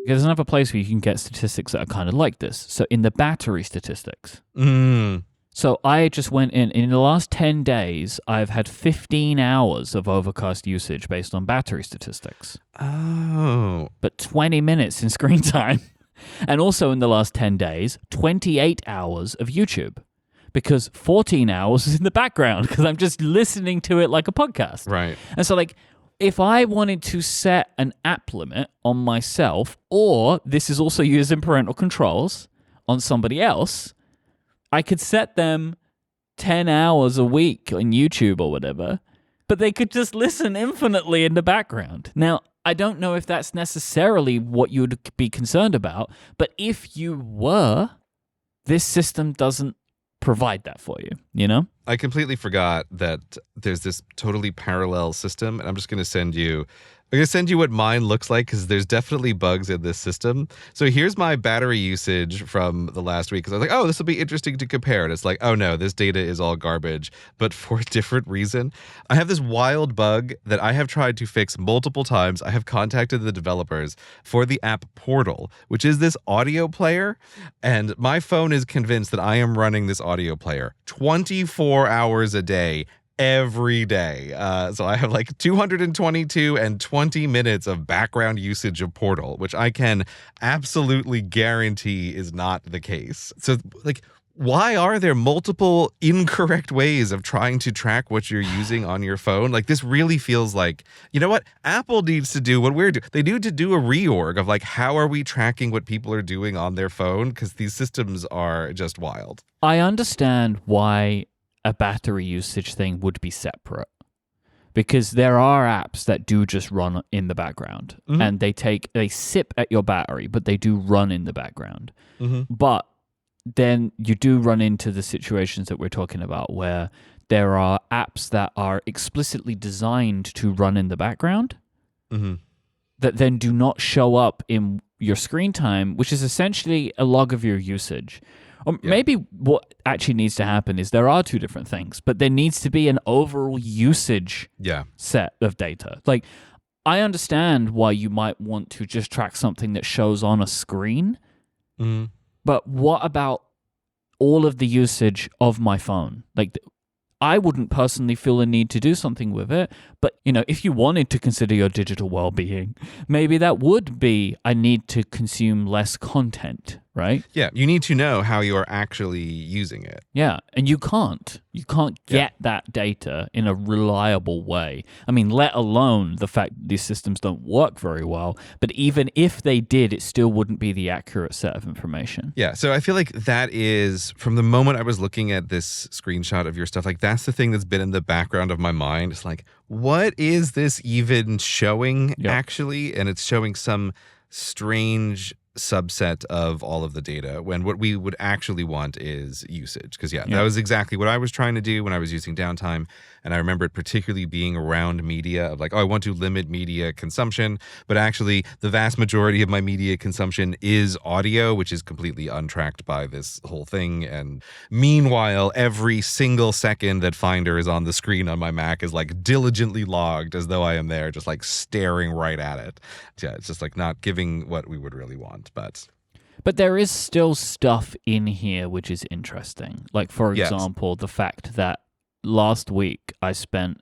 There's another place where you can get statistics that are kind of like this. So in the battery statistics. So I just went in the last 10 days, I've had 15 hours of Overcast usage based on battery statistics. Oh. But 20 minutes in screen time. And also in the last 10 days, 28 hours of YouTube. Because 14 hours is in the background because I'm just listening to it like a podcast. Right. And so like, if I wanted to set an app limit on myself, or this is also used in parental controls on somebody else, I could set them 10 hours a week on YouTube or whatever, but they could just listen infinitely in the background. Now, I don't know if that's necessarily what you would be concerned about, but if you were, this system doesn't provide that for you, you know? I completely forgot that there's this totally parallel system, and I'm just going to send you. I'm going to send you what mine looks like because there's definitely bugs in this system. So here's my battery usage from the last week because I was like, oh, this will be interesting to compare. And it's like, oh no, this data is all garbage, but for a different reason. I have this wild bug that I have tried to fix multiple times. I have contacted the developers for the app Portal, which is this audio player. And my phone is convinced that I am running this audio player 24 hours a day every day. So I have like 222 and 20 minutes of background usage of Portal, which I can absolutely guarantee is not the case. So like, why are there multiple incorrect ways of trying to track what you're using on your phone? Like, this really feels like, you know what? Apple needs to do what we're doing. They need to do a reorg of like, how are we tracking what people are doing on their phone? Because these systems are just wild. I understand why a battery usage thing would be separate, because there are apps that do just run in the background, and they sip at your battery, but they do run in the background. But then you do run into the situations that we're talking about where there are apps that are explicitly designed to run in the background that then do not show up in your screen time, which is essentially a log of your usage. Or maybe what actually needs to happen is there are two different things, but there needs to be an overall usage set of data. Like, I understand why you might want to just track something that shows on a screen, but what about all of the usage of my phone? Like, I wouldn't personally feel a need to do something with it, but, you know, if you wanted to consider your digital well-being, maybe that would be, I need to consume less content, right? Yeah, you need to know how you are actually using it. Yeah, and you can't. You can't get that data in a reliable way. I mean, let alone the fact that these systems don't work very well, but even if they did, it still wouldn't be the accurate set of information. Yeah, so I feel like that is, from the moment I was looking at this screenshot of your stuff, like that's the thing that's been in the background of my mind. It's like, what is this even showing actually? And it's showing some strange subset of all of the data when what we would actually want is usage. Because that was exactly what I was trying to do when I was using downtime. And I remember it particularly being around media of like, oh, I want to limit media consumption. But actually, the vast majority of my media consumption is audio, which is completely untracked by this whole thing. And meanwhile, every single second that Finder is on the screen on my Mac is like diligently logged as though I am there, just like staring right at it. Yeah, it's just like not giving what we would really want. But there is still stuff in here which is interesting. Like, for example, the fact that last week I spent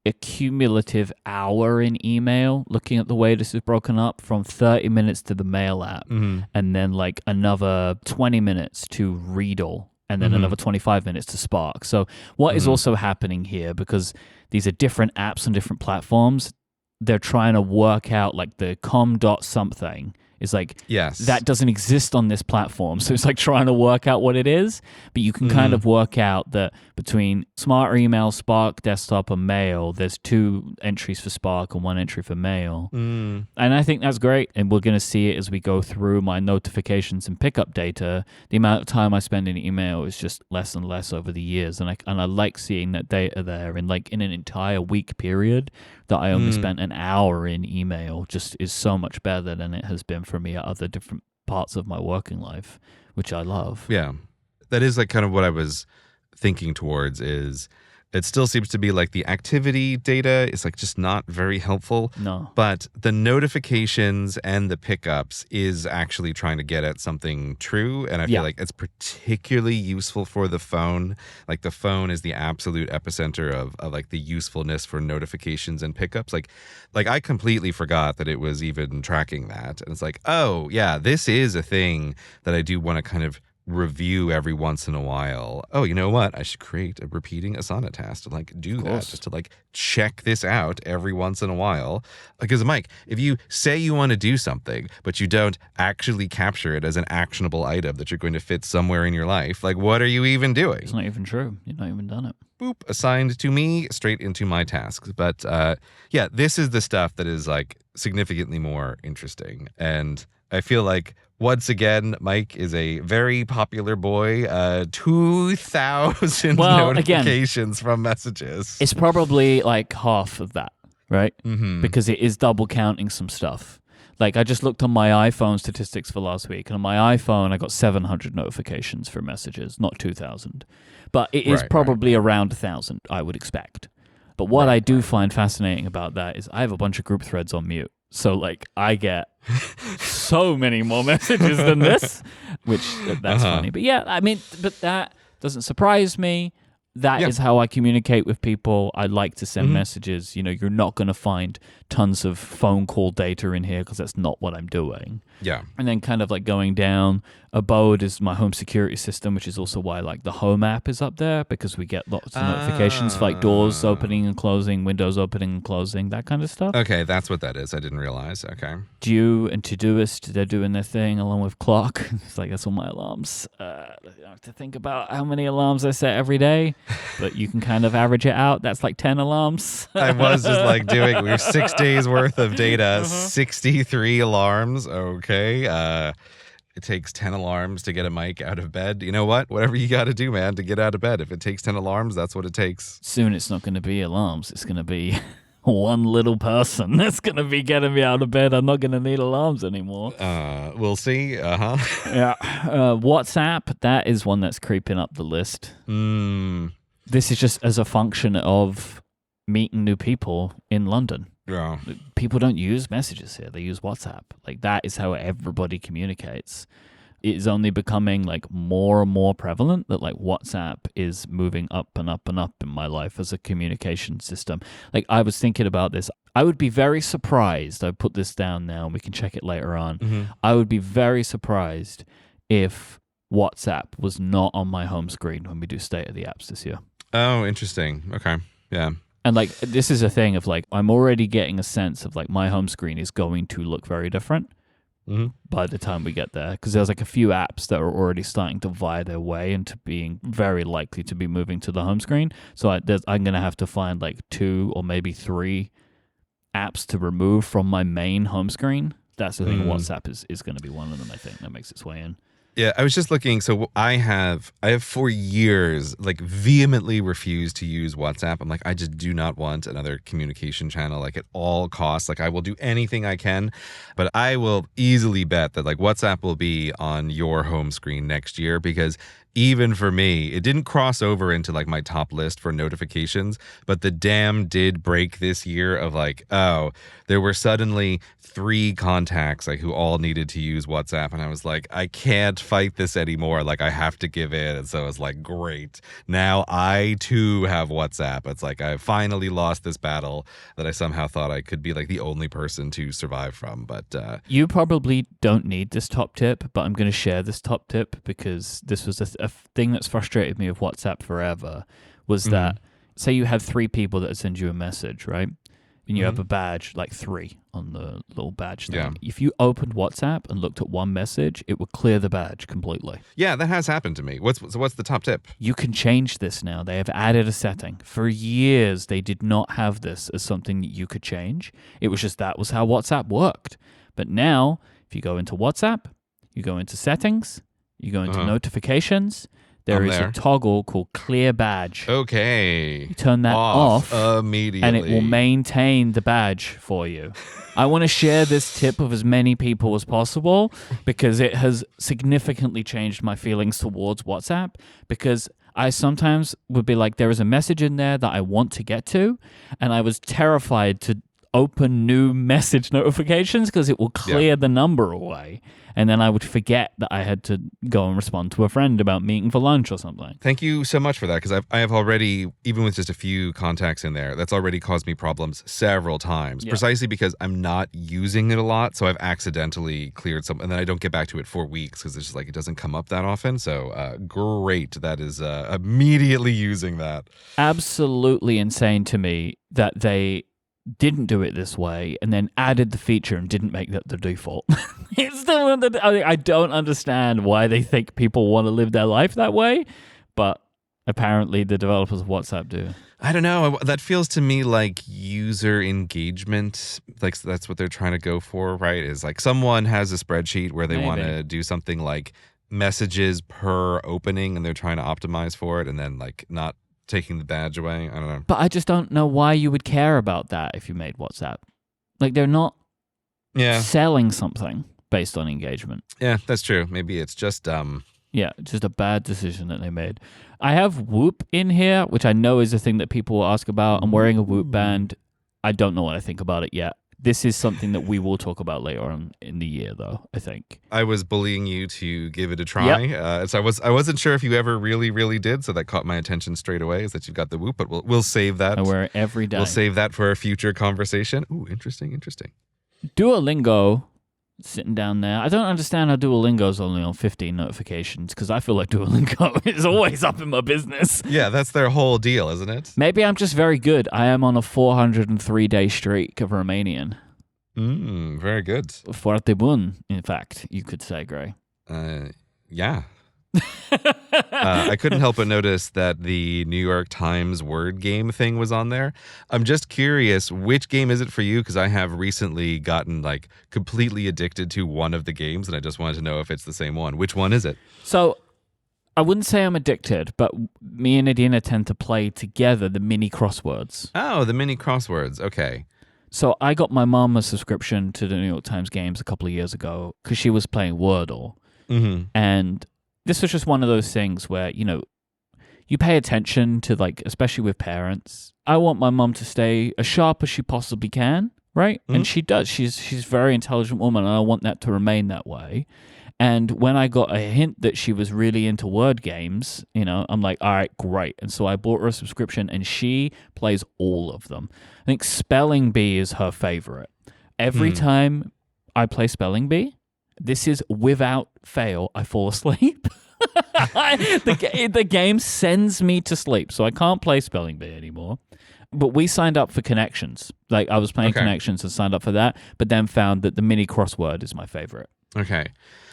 a cumulative hour in email looking at the way this is broken up, from 30 minutes to the mail app, and then like another 20 minutes to Readle, and then another 25 minutes to Spark. So what is also happening here, because these are different apps on different platforms, they're trying to work out like the com dot something is like, that doesn't exist on this platform. So it's like trying to work out what it is. But you can kind of work out that between Smart Email, Spark, Desktop, and Mail, there's 2 entries for Spark and 1 entry for Mail. And I think that's great. And we're going to see it as we go through my notifications and pickup data. The amount of time I spend in email is just less and less over the years. And I like seeing that data there. And like in an entire week period that I only spent an hour in email just is so much better than it has been for me at other different parts of my working life, which I love. Yeah. That is like kind of what I was thinking towards, is it still seems to be like the activity data is like just not very helpful. No. But the notifications and the pickups is actually trying to get at something true. And I feel like it's particularly useful for the phone. Like the phone is the absolute epicenter of like the usefulness for notifications and pickups. Like I completely forgot that it was even tracking that. And it's like, oh yeah, this is a thing that I do want to kind of review every once in a while. Oh, you know what? I should create a repeating Asana task to like do that, just to like check this out every once in a while. Because Myke, if you say you want to do something, but you don't actually capture it as an actionable item that you're going to fit somewhere in your life, like what are you even doing? It's not even true. You've not even done it. Boop, assigned to me, straight into my tasks. But this is the stuff that is like significantly more interesting. And I feel like once again, Myke is a very popular boy. 2,000 Well, again, notifications from messages. it's probably like half of that, right? Mm-hmm. Because it is double counting some stuff. Like I just looked on my iPhone statistics for last week, and on my iPhone I got 700 notifications for messages, not 2,000. But it is probably around 1,000, I would expect. But what I do find fascinating about that is I have a bunch of group threads on mute. So like I get so many more messages than this, which that's funny. But yeah, I mean, but that doesn't surprise me. That is how I communicate with people. I like to send messages. You know, you're not going to find tons of phone call data in here because that's not what I'm doing. Yeah. And then kind of like going down, Abode is my home security system, which is also why like the home app is up there because we get lots of notifications for like doors opening and closing, windows opening and closing, that kind of stuff. Okay, that's what that is. I didn't realize. Okay. Due and Todoist, they're doing their thing along with Clock. It's like that's all my alarms. I have to think about how many alarms I set every day, but you can kind of average it out. That's like 10 alarms. I was just like we were 6 days worth of data, 63 alarms. Okay. It takes 10 alarms to get a Myke out of bed. You know what? Whatever you got to do, man, to get out of bed. If it takes 10 alarms, that's what it takes. Soon it's not going to be alarms. It's going to be one little person that's going to be getting me out of bed. I'm not going to need alarms anymore. We'll see. Yeah. WhatsApp, that is one that's creeping up the list. This is just as a function of meeting new people in London. Yeah. People don't use messages here. They use WhatsApp. Like that is how everybody communicates. It is only becoming like more and more prevalent that like WhatsApp is moving up and up and up in my life as a communication system. Like I was thinking about this. I would be very surprised. I put this down now and we can check it later on. I would be very surprised if WhatsApp was not on my home screen when we do State of the Apps this year. Oh, interesting. Okay. Yeah. And like this is a thing of like I'm already getting a sense of like my home screen is going to look very different by the time we get there, because there's like a few apps that are already starting to vie their way into being very likely to be moving to the home screen. So I'm going to have to find like 2 or maybe 3 apps to remove from my main home screen. That's the thing. WhatsApp is going to be one of them, I think, that makes its way in. Yeah, I was just looking. So I have for years like vehemently refused to use WhatsApp. I'm like, I just do not want another communication channel like at all costs. Like I will do anything I can, but I will easily bet that like WhatsApp will be on your home screen next year, because even for me, it didn't cross over into like my top list for notifications, but the dam did break this year of like, oh, there were suddenly 3 contacts like who all needed to use WhatsApp. And I was like, I can't fight this anymore. Like I have to give in. And so I was like, great. Now I too have WhatsApp. It's like I finally lost this battle that I somehow thought I could be like the only person to survive from. But you probably don't need this top tip, but I'm going to share this top tip because this was a thing that's frustrated me with WhatsApp forever was that, say you had 3 people that send you a message, right? And you have a badge, like 3 on the little badge thing. Yeah. If you opened WhatsApp and looked at one message, it would clear the badge completely. Yeah, that has happened to me. What's the top tip? You can change this now. They have added a setting. For years, they did not have this as something you could change. It was just that was how WhatsApp worked. But now, if you go into WhatsApp, you go into settings, you go into notifications, there is a toggle called Clear Badge. Okay. You turn that off immediately, and it will maintain the badge for you. I want to share this tip with as many people as possible because it has significantly changed my feelings towards WhatsApp, because I sometimes would be like, there is a message in there that I want to get to, and I was terrified to open new message notifications because it will clear the number away. And then I would forget that I had to go and respond to a friend about meeting for lunch or something. Thank you so much for that, because I have already, even with just a few contacts in there, that's already caused me problems several times, precisely because I'm not using it a lot. So I've accidentally cleared some, and then I don't get back to it for weeks because it's just like it doesn't come up that often. So great. That is immediately using that. Absolutely insane to me that they didn't do it this way and then added the feature and didn't make that the default. It's still I don't understand why they think people want to live their life that way, but Apparently, the developers of WhatsApp do. I don't know. That feels to me like user engagement. Like that's what they're trying to go for, right? Is like someone has a spreadsheet where they want to do something like messages per opening and they're trying to optimize for it and then like not taking the badge away. I don't know. But I just don't know why you would care about that if you made WhatsApp. Like they're not selling something based on engagement. Yeah, that's true. Maybe it's just Yeah, just a bad decision that they made. I have Whoop in here, which I know is a thing that people will ask about. I'm wearing a Whoop band. I don't know what I think about it yet. This is something that we will talk about later on in the year, though, I think. I was bullying you to give it a try. Yep. So I wasn't sure if you ever really did, so that caught my attention straight away, is that you've got the Whoop, but we'll save that. I wear it every day. We'll save that for a future conversation. Ooh, interesting. Duolingo, sitting down there. I don't understand how Duolingo's only on 15 notifications, because I feel like Duolingo is always up in my business. Yeah, that's their whole deal, isn't it? Maybe I'm just very good. I am on a 403-day streak of Romanian. Very good. Foarte bun, in fact, you could say, Gray. Yeah. I couldn't help but notice that the New York Times word game thing was on there. I'm just curious, which game is it for you? Because I have recently gotten like completely addicted to one of the games, and I just wanted to know if it's the same one. Which one is it? So I wouldn't say I'm addicted, but me and Adina tend to play together the mini crosswords. Oh, the mini crosswords. Okay. So I got my mom a subscription to the New York Times games a couple of years ago because she was playing Wordle. Mm-hmm. And this was just one of those things where, you know, you pay attention to, like, especially with parents. I want my mom to stay as sharp as she possibly can, right? Mm-hmm. And she does. She's a very intelligent woman, and I want that to remain that way. And when I got a hint that she was really into word games, you know, I'm like, all right, great. And so I bought her a subscription, and she plays all of them. I think Spelling Bee is her favorite. Every time I play Spelling Bee, this is without fail, I fall asleep. The game sends me to sleep, so I can't play Spelling Bee anymore. But we signed up for Connections. Like, I was playing Connections and signed up for that, but then found that the mini crossword is my favorite. Okay.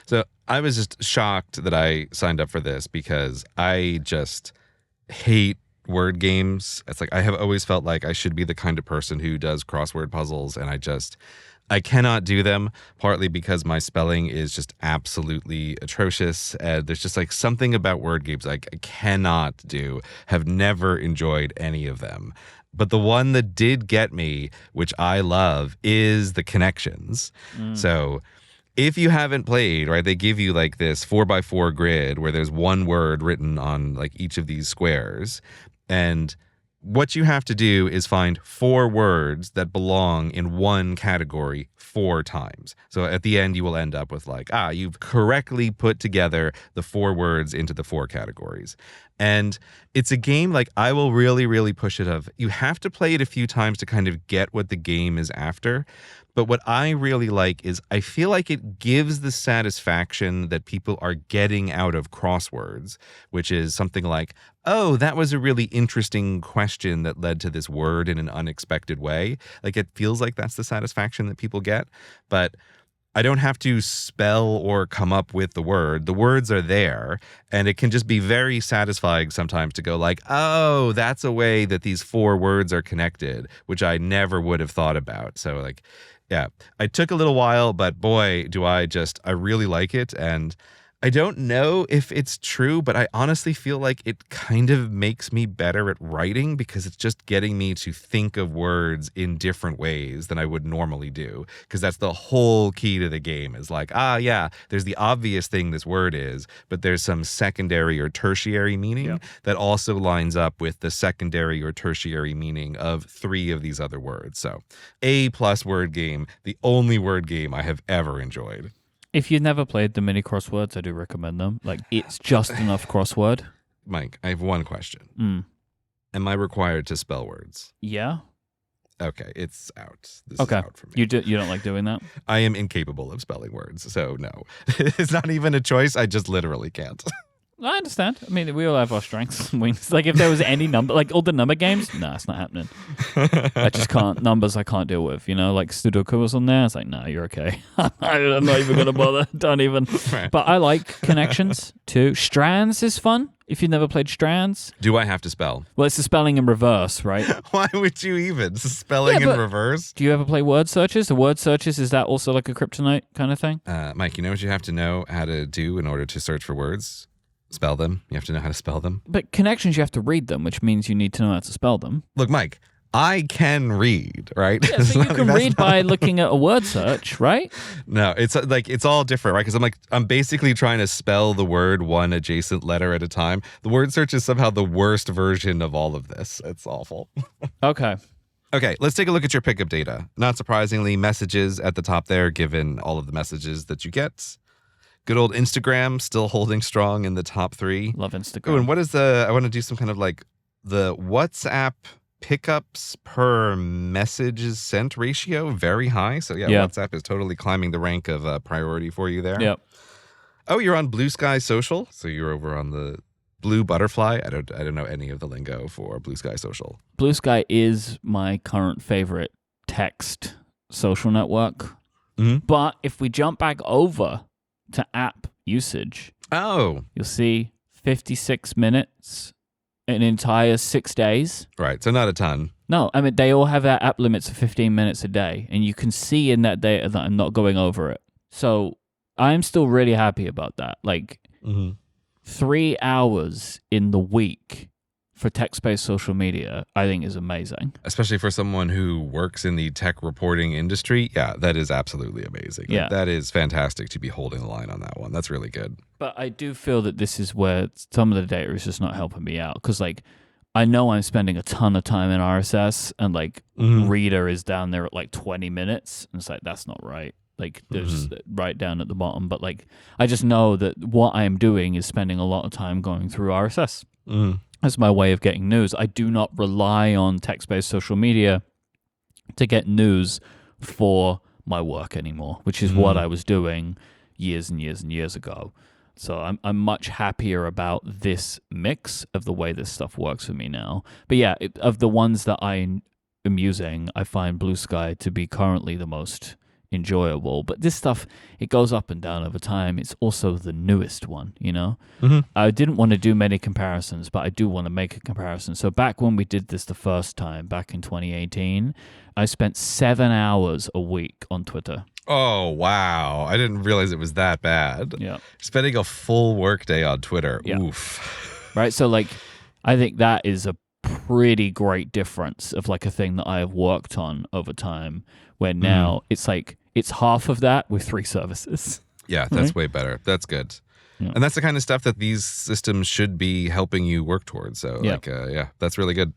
So I was just shocked that I signed up for this because I just hate word games. It's like I have always felt like I should be the kind of person who does crossword puzzles, and I cannot do them, partly because my spelling is just absolutely atrocious. There's just like something about word games I cannot do, have never enjoyed any of them. But the one that did get me, which I love, is the Connections. So if you haven't played, right, they give you like this 4x4 grid where there's one word written on like each of these squares. And what you have to do is find 4 words that belong in one category 4 times. So at the end, you will end up with like, you've correctly put together the 4 words into the 4 categories. And it's a game like I will really push it of. You have to play it a few times to kind of get what the game is after. But what I really like is I feel like it gives the satisfaction that people are getting out of crosswords, which is something like, oh, that was a really interesting question that led to this word in an unexpected way. Like it feels like that's the satisfaction that people get. But I don't have to spell or come up with the word. The words are there, and it can just be very satisfying sometimes to go like, oh, that's a way that these 4 words are connected, which I never would have thought about. So like, yeah, it took a little while, but boy, I really like it. And I don't know if it's true, but I honestly feel like it kind of makes me better at writing because it's just getting me to think of words in different ways than I would normally do. Because that's the whole key to the game is like, yeah, there's the obvious thing this word is, but there's some secondary or tertiary meaning that also lines up with the secondary or tertiary meaning of 3 of these other words. So A+ word game, the only word game I have ever enjoyed. If you've never played the mini crosswords, I do recommend them. Like, it's just enough crossword. Myke, I have one question. Am I required to spell words? Yeah. Okay, it's out. This is out for me. You don't like doing that? I am incapable of spelling words, so no. It's not even a choice. I just literally can't. I understand. I mean, we all have our strengths and weaknesses. Like, if there was any number, like all the number games, nah, it's not happening. I just can't. Numbers I can't deal with, you know? Like Sudoku was on there. It's like, nah, you're okay. I'm not even going to bother. Don't even. Right. But I like Connections too. Strands is fun. if you've never played Strands? Do I have to spell? Well, it's the spelling in reverse, right? Why would you even? Spelling in reverse? Do you ever play word searches? The word searches, is that also like a kryptonite kind of thing? Myke, you know what you have to know how to do in order to search for words? Spell them. You have to know how to spell them. But connections, you have to read them, which means you need to know how to spell them. Look, Myke, I can read, right? Yeah, so you can read by looking at a word search, right? No, it's all different, right? Because I'm basically trying to spell the word one adjacent letter at a time. The word search is somehow the worst version of all of this. It's awful. Okay. Okay, let's take a look at your pickup data. Not surprisingly, messages at the top there, given all of the messages that you get. Good old Instagram still holding strong in the top 3. Love Instagram. Oh, and what is I want to do some kind of like the WhatsApp pickups per messages sent ratio, very high. So yeah, WhatsApp is totally climbing the rank of priority for you there. Yep. Oh, you're on Blue Sky Social. So you're over on the Blue Butterfly. I don't know any of the lingo for Blue Sky Social. Blue Sky is my current favorite text social network. Mm-hmm. But if we jump back over to app usage, you'll see 56 minutes an entire 6 days. Right, so not a ton. No, I mean, they all have their app limits of 15 minutes a day, and you can see in that data that I'm not going over it. So I'm still really happy about that. Like, 3 hours in the week for text-based social media, I think is amazing. Especially for someone who works in the tech reporting industry. Yeah, that is absolutely amazing. Yeah. Like, that is fantastic to be holding the line on that one. That's really good. But I do feel that this is where some of the data is just not helping me out. Because, like, I know I'm spending a ton of time in RSS, and, like, Reader is down there at, like, 20 minutes. And it's like, that's not right. Like, there's right down at the bottom. But, like, I just know that what I am doing is spending a lot of time going through RSS. As my way of getting news. I do not rely on text-based social media to get news for my work anymore, which is what I was doing years and years and years ago. So I'm much happier about this mix of the way this stuff works for me now. But yeah, of the ones that I am using, I find Blue Sky to be currently the most enjoyable. But this stuff, it goes up and down over time. It's also the newest one, you know? I didn't want to do many comparisons, but I do want to make a comparison. So back when we did this the first time, back in 2018, I spent 7 hours a week on Twitter. Oh, wow. I didn't realize it was that bad. Yeah. Spending a full workday on Twitter. Yeah. Oof. Right? So, like, I think that is a pretty great difference of, like, a thing that I have worked on over time, where now it's like, it's half of that with 3 services. Yeah, that's way better. That's good. Yeah. And that's the kind of stuff that these systems should be helping you work towards. So, that's really good.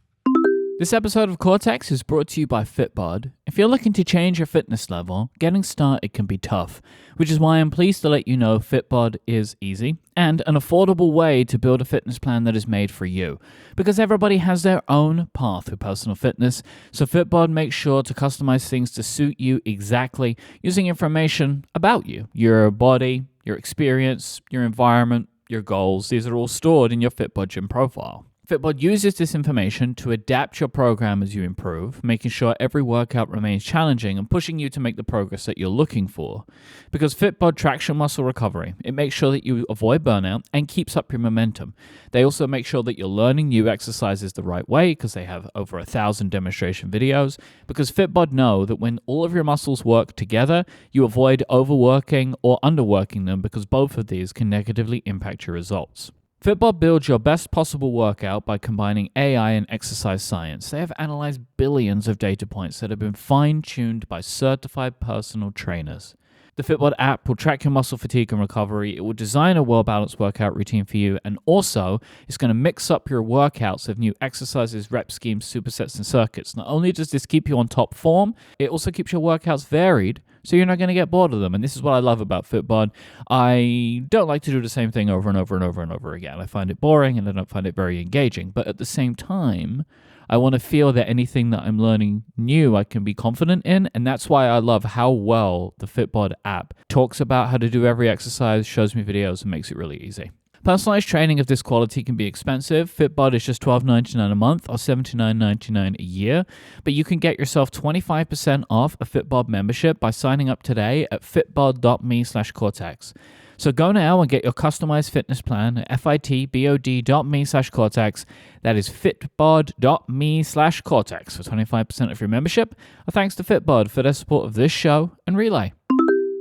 This episode of Cortex is brought to you by Fitbod. If you're looking to change your fitness level, getting started can be tough, which is why I'm pleased to let you know Fitbod is easy and an affordable way to build a fitness plan that is made for you. Because everybody has their own path with personal fitness, so Fitbod makes sure to customize things to suit you exactly using information about you, your body, your experience, your environment, your goals. These are all stored in your Fitbod gym profile. Fitbod uses this information to adapt your program as you improve, making sure every workout remains challenging and pushing you to make the progress that you're looking for. Because Fitbod tracks your muscle recovery, it makes sure that you avoid burnout and keeps up your momentum. They also make sure that you're learning new exercises the right way because they have over 1,000 demonstration videos. Because Fitbod know that when all of your muscles work together, you avoid overworking or underworking them because both of these can negatively impact your results. Fitbod builds your best possible workout by combining AI and exercise science. They have analyzed billions of data points that have been fine-tuned by certified personal trainers. The Fitbod app will track your muscle fatigue and recovery. It will design a well-balanced workout routine for you, and also it's going to mix up your workouts with new exercises, rep schemes, supersets, and circuits. Not only does this keep you on top form, it also keeps your workouts varied, so you're not going to get bored of them. And this is what I love about Fitbod. I don't like to do the same thing over and over and over and over again. I find it boring and I don't find it very engaging. But at the same time, I want to feel that anything that I'm learning new, I can be confident in. And that's why I love how well the Fitbod app talks about how to do every exercise, shows me videos, and makes it really easy. Personalized training of this quality can be expensive. Fitbod is just $12.99 a month or $79.99 a year, but you can get yourself 25% off a Fitbod membership by signing up today at fitbod.me/Cortex. So go now and get your customized fitness plan at fitbod.me/Cortex. That is fitbod.me/Cortex for 25% of your membership. Thanks to Fitbod for their support of this show and Relay.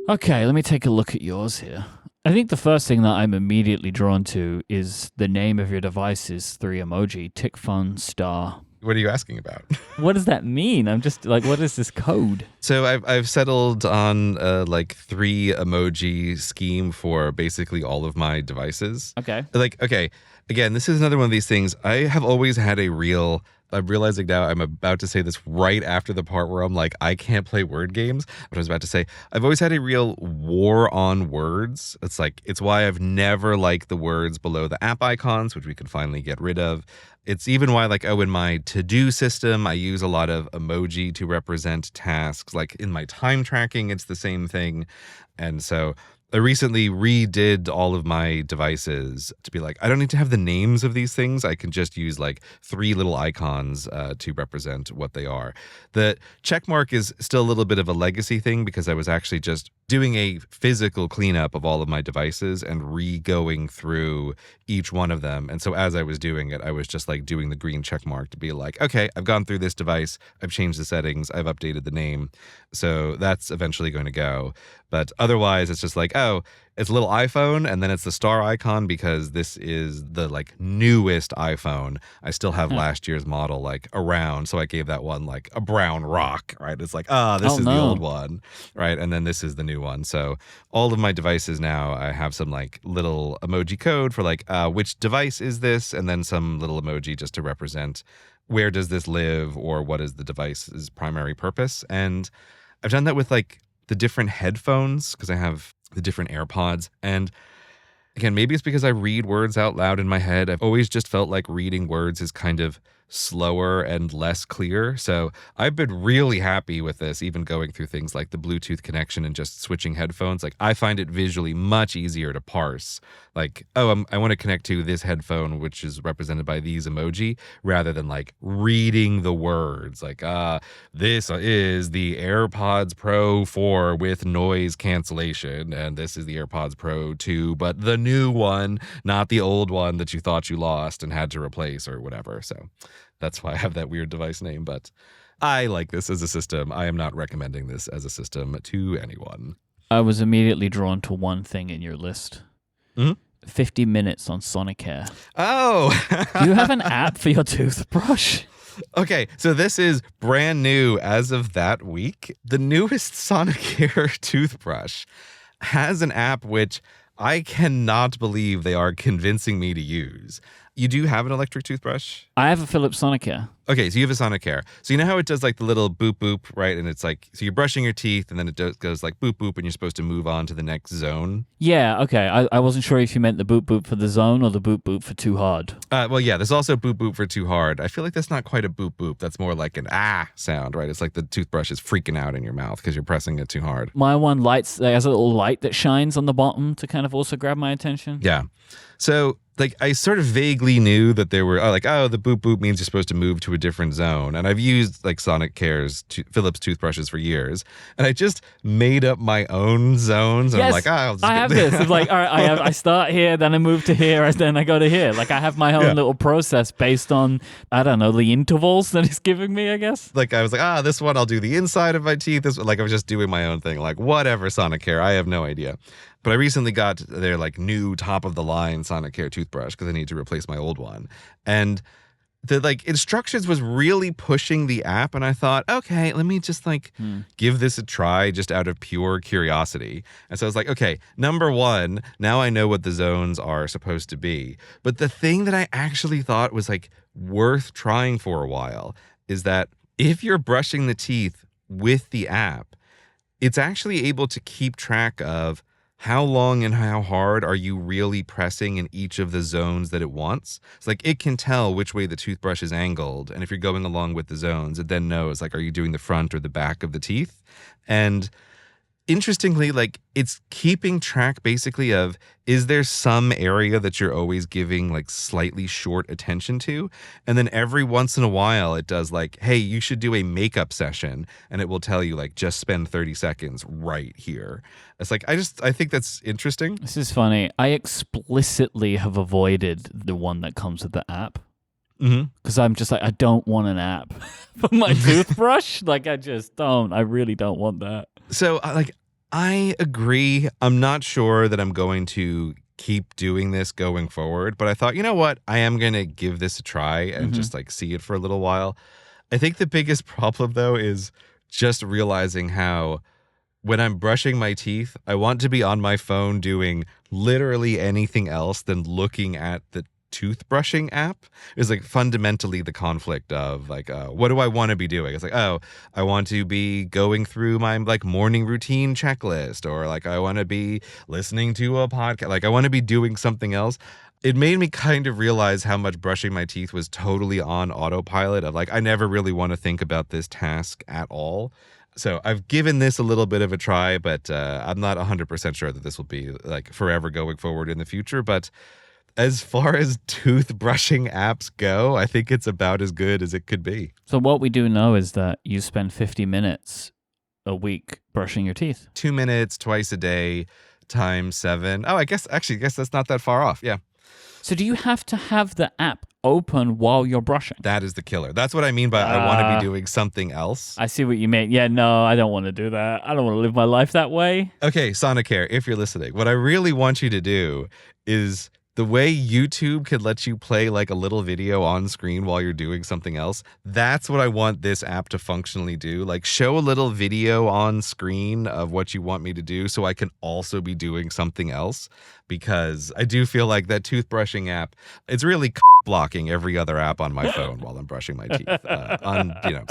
Okay, let me take a look at yours here. I think the first thing that I'm immediately drawn to is the name of your device's 3 emoji, tick fun star. What are you asking about? What does that mean? I'm just like, what is this code? So I've settled on 3 emoji scheme for basically all of my devices. Okay. Okay, again, this is another one of these things. I have always had I'm realizing now I'm about to say this right after the part where I'm like, I can't play word games. But I was about to say, I've always had a real war on words. It's why I've never liked the words below the app icons, which we could finally get rid of. It's even why, in my to-do system, I use a lot of emoji to represent tasks. Like in my time tracking, it's the same thing. And so I recently redid all of my devices to be like, I don't need to have the names of these things. I can just use 3 little icons to represent what they are. The check mark is still a little bit of a legacy thing because I was actually just doing a physical cleanup of all of my devices and re-going through each one of them. And so as I was doing it, I was just doing the green check mark to be like, okay, I've gone through this device. I've changed the settings. I've updated the name. So that's eventually going to go. But otherwise, it's just oh, it's a little iPhone, and then it's the star icon because this is the newest iPhone. I still have last year's model around, so I gave that one a brown rock, right? It's this is the old one, right? And then this is the new one. So all of my devices now, I have some little emoji code for which device is this, and then some little emoji just to represent where does this live or what is the device's primary purpose. And I've done that with the different headphones because I have the different AirPods. And again, maybe it's because I read words out loud in my head. I've always just felt like reading words is kind of slower and less clear. So I've been really happy with this, even going through things like the Bluetooth connection and just switching headphones. I find it visually much easier to parse. I want to connect to this headphone, which is represented by these emoji, rather than reading the words. This is the AirPods Pro 4 with noise cancellation, and this is the AirPods Pro 2, but the new one, not the old one that you thought you lost and had to replace or whatever. So that's why I have that weird device name, but I like this as a system. I am not recommending this as a system to anyone. I was immediately drawn to one thing in your list. Mm-hmm. 50 minutes on Sonicare. Oh! Do you have an app for your toothbrush? Okay, so this is brand new as of that week. The newest Sonicare toothbrush has an app which I cannot believe they are convincing me to use. You do have an electric toothbrush? I have a Philips Sonicare. Okay, so you have a Sonicare. So you know how it does the little boop boop, right? And it's so you're brushing your teeth and then it goes boop boop and you're supposed to move on to the next zone? Yeah, okay. I wasn't sure if you meant the boop boop for the zone or the boop boop for too hard. Well, yeah, there's also boop boop for too hard. I feel like that's not quite a boop boop. That's more like an sound, right? It's the toothbrush is freaking out in your mouth because you're pressing it too hard. My one has a little light that shines on the bottom to kind of also grab my attention. Yeah. So I sort of vaguely knew that there were the boop boop means you're supposed to move to a different zone. And I've used Sonicare's Philips toothbrushes for years. And I just made up my own zones. And yes, I'm I have this. It's all right, I start here, then I move to here, and then I go to here. I have my own little process based on, I don't know, the intervals that it's giving me, I guess. I was this one I'll do the inside of my teeth. This I was just doing my own thing. Whatever, Sonicare, I have no idea. But I recently got their new top of the line Sonicare toothbrush because I need to replace my old one. And the instructions was really pushing the app, and I thought, okay, let me just give this a try just out of pure curiosity. And so I was okay, number one, now I know what the zones are supposed to be. But the thing that I actually thought was worth trying for a while is that if you're brushing the teeth with the app, it's actually able to keep track of how long and how hard are you really pressing in each of the zones that it wants. It's it can tell which way the toothbrush is angled. And if you're going along with the zones, it then knows, are you doing the front or the back of the teeth? And interestingly, like it's keeping track basically of, is there some area that you're always giving like slightly short attention to? And then every once in a while it does like, hey, you should do a makeup session, and it will tell you like, just spend 30 seconds right here. It's like, I think that's interesting. This is funny. I explicitly have avoided the one that comes with the app. Because I'm just like, I don't want an app for my toothbrush. Like, I just don't. I really don't want that. So, like, I agree. I'm not sure that I'm going to keep doing this going forward, but I thought, you know what? I am going to give this a try and just like see it for a little while. I think the biggest problem, though, is just realizing how when I'm brushing my teeth, I want to be on my phone doing literally anything else than looking at the toothbrushing app. Is like fundamentally the conflict of like, what do I want to be doing? It's like, oh, I want to be going through my like morning routine checklist, or like I want to be listening to a podcast. Like I want to be doing something else. It made me kind of realize how much brushing my teeth was totally on autopilot of like, I never really want to think about this task at all. So I've given this a little bit of a try, but I'm not 100% sure that this will be like forever going forward in the future. But as far as toothbrushing apps go, I think it's about as good as it could be. So what we do know is that you spend 50 minutes a week brushing your teeth. 2 minutes twice a day times 7. Oh, I guess that's not that far off. Yeah. So do you have to have the app open while you're brushing? That is the killer. That's what I mean by I want to be doing something else. I see what you mean. Yeah, no, I don't want to do that. I don't want to live my life that way. Okay, Sonicare, if you're listening, what I really want you to do is the way YouTube could let you play like a little video on screen while you're doing something else. That's what I want this app to functionally do. Like show a little video on screen of what you want me to do so I can also be doing something else, because I do feel like that toothbrushing app, it's really blocking every other app on my phone while I'm brushing my teeth.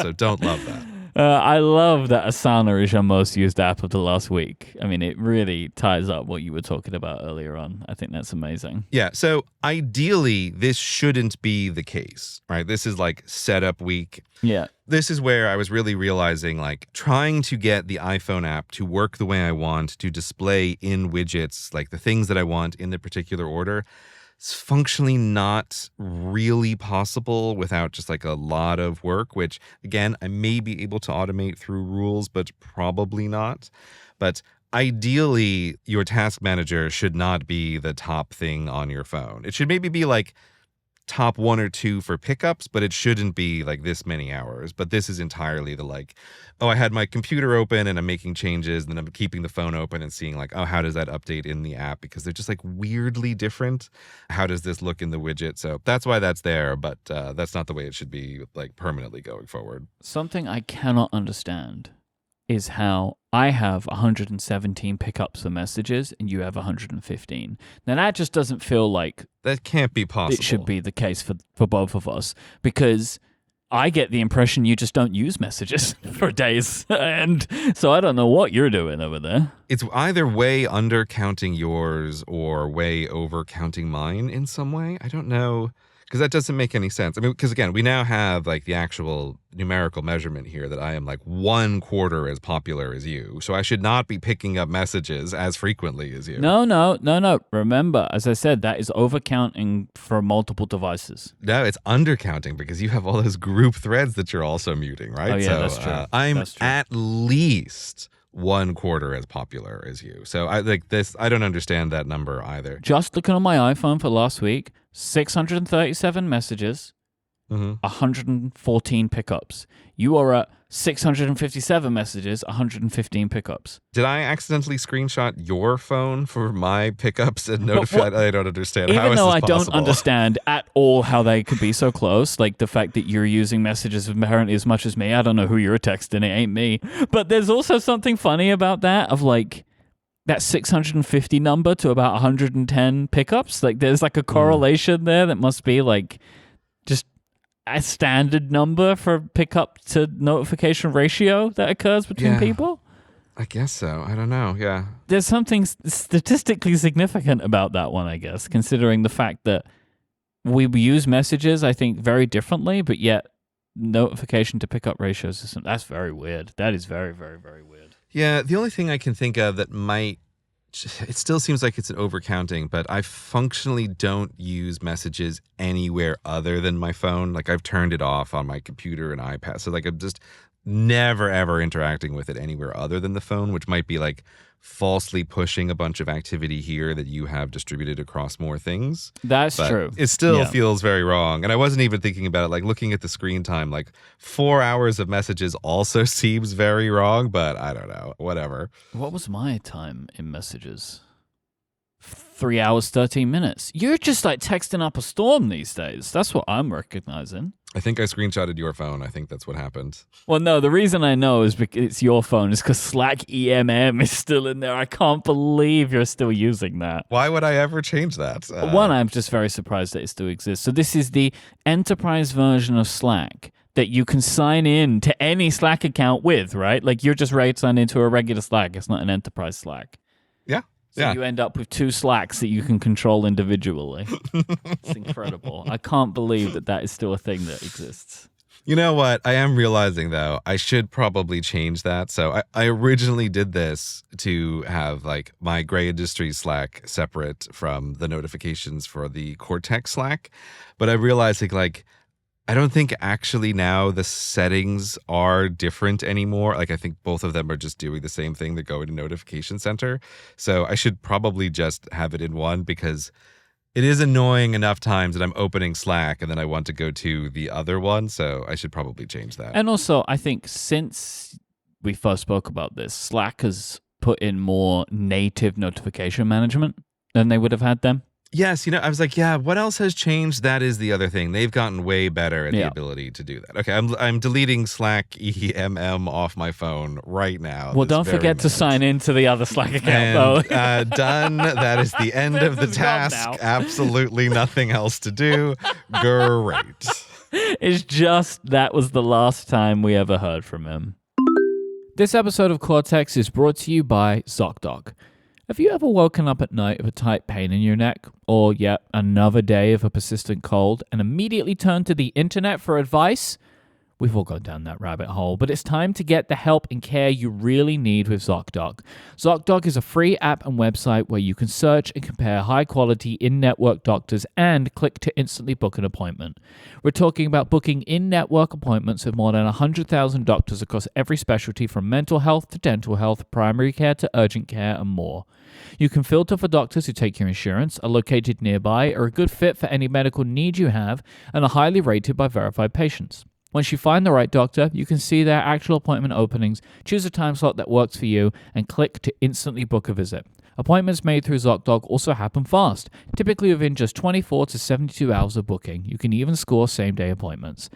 So don't love that. I love that Asana is your most used app of the last week. I mean, it really ties up what you were talking about earlier on. I think that's amazing. Yeah. So ideally, this shouldn't be the case, right? This is like setup week. Yeah. This is where I was really realizing like trying to get the iPhone app to work the way I want, to display in widgets, like the things that I want in the particular order. It's functionally not really possible without just like a lot of work, which again, I may be able to automate through rules, but probably not. But ideally, your task manager should not be the top thing on your phone. It should maybe be like top 1 or 2 for pickups, but it shouldn't be like this many hours. But this is entirely the like, oh, I had my computer open and I'm making changes, and then I'm keeping the phone open and seeing like, oh, how does that update in the app? Because they're just like weirdly different. How does this look in the widget? So that's why that's there, but that's not the way it should be like permanently going forward. Something I cannot understand is how I have 117 pickups for messages and you have 115. Now that just doesn't feel like that can't be possible. It should be the case for both of us, because I get the impression you just don't use messages for days. And so I don't know what you're doing over there. It's either way under counting yours or way over counting mine in some way. I don't know. Because that doesn't make any sense. I mean, because again, we now have like the actual numerical measurement here that I am like 1/4 as popular as you. So I should not be picking up messages as frequently as you. No. Remember, as I said, that is overcounting for multiple devices. No, it's undercounting because you have all those group threads that you're also muting, right? Oh, yeah, so, that's true. I'm That's true. at least 1/4 as popular as you. So I like this. I don't understand that number either. Just looking on my iPhone for last week, 637 messages, 114 pickups. You are at 657 messages, 115 pickups. Did I accidentally screenshot your phone for my pickups and notified? I don't understand. Even how is though this I possible? don't understand at all how they could be so close, like the fact that you're using messages apparently as much as me. I don't know who you're texting. It ain't me. But there's also something funny about that of like that 650 number to about 110 pickups. Like there's like a correlation there that must be like just a standard number for pickup to notification ratio that occurs between people. I guess so. I don't know. Yeah. There's something statistically significant about that one, I guess, considering the fact that we use messages, I think, very differently, but yet notification to pickup ratios, that's very weird. That is very, very, very weird. Yeah, the only thing I can think of that might, it still seems like it's an overcounting, but I functionally don't use messages anywhere other than my phone. Like I've turned it off on my computer and iPad. So like I'm just never ever interacting with it anywhere other than the phone, which might be like falsely pushing a bunch of activity here that you have distributed across more things. That's But true. it still Yeah. feels very wrong. And I wasn't even thinking about it, like looking at the screen time, like 4 hours of messages also seems very wrong, but I don't know, whatever. What was my time in messages? 3 hours, 13 minutes. You're just like texting up a storm these days. That's what I'm recognizing. I think I screenshotted your phone. I think that's what happened. Well, no, the reason I know is because it's your phone is because Slack EMM is still in there. I can't believe you're still using that. Why would I ever change that? One, I'm just very surprised that it still exists. So this is the enterprise version of Slack that you can sign in to any Slack account with, right? Like you're just ready to sign into a regular Slack. It's not an enterprise Slack. Yeah. So yeah. you end up with 2 Slacks that you can control individually. It's incredible. I can't believe that that is still a thing that exists. You know what? I am realizing, though, I should probably change that. So I originally did this to have like my Gray Industries Slack separate from the notifications for the Cortex Slack. But I realized like I don't think actually now the settings are different anymore. Like I think both of them are just doing the same thing. They're going to Notification Center. So I should probably just have it in one because it is annoying enough times that I'm opening Slack and then I want to go to the other one. So I should probably change that. And also, I think since we first spoke about this, Slack has put in more native notification management than they would have had them. Yes, I was like, yeah, what else has changed? That is the other thing. They've gotten way better at the ability to do that. Okay, I'm deleting Slack EMM off my phone right now. Well, don't forget to sign into the other Slack account, though. Done. That is the end of the task. Absolutely nothing else to do. Great. It's just that was the last time we ever heard from him. This episode of Cortex is brought to you by ZocDoc. Have you ever woken up at night with a tight pain in your neck, or yet another day of a persistent cold, and immediately turned to the internet for advice? We've all gone down that rabbit hole, but it's time to get the help and care you really need with ZocDoc. ZocDoc is a free app and website where you can search and compare high-quality in-network doctors and click to instantly book an appointment. We're talking about booking in-network appointments with more than 100,000 doctors across every specialty from mental health to dental health, primary care to urgent care, and more. You can filter for doctors who take your insurance, are located nearby, are a good fit for any medical need you have, and are highly rated by verified patients. Once you find the right doctor, you can see their actual appointment openings, choose a time slot that works for you, and click to instantly book a visit. Appointments made through ZocDoc also happen fast, typically within just 24 to 72 hours of booking. You can even score same-day appointments.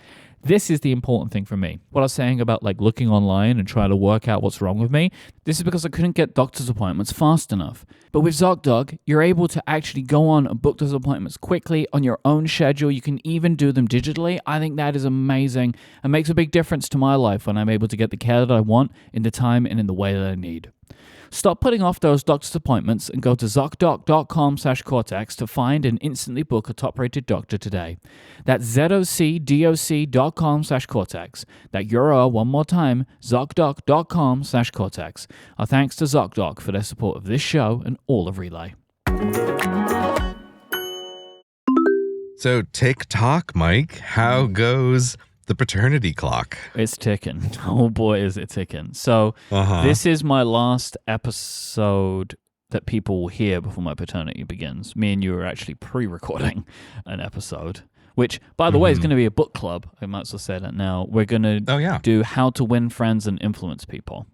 This is the important thing for me. What I was saying about like looking online and trying to work out what's wrong with me, this is because I couldn't get doctor's appointments fast enough. But with ZocDoc, you're able to actually go on and book those appointments quickly on your own schedule. You can even do them digitally. I think that is amazing and makes a big difference to my life when I'm able to get the care that I want in the time and in the way that I need. Stop putting off those doctor's appointments and go to ZocDoc.com/Cortex to find and instantly book a top-rated doctor today. That's ZocDoc.com/Cortex. That URL one more time, ZocDoc.com/Cortex. Our thanks to ZocDoc for their support of this show and all of Relay. So TikTok, Myke, how goes the paternity clock? It's ticking. Oh boy, is it ticking. So This is my last episode that people will hear before my paternity begins. Me and you are actually pre-recording an episode, which, by the way, is going to be a book club. I might as well say that now. We're going to do How to Win Friends and Influence People.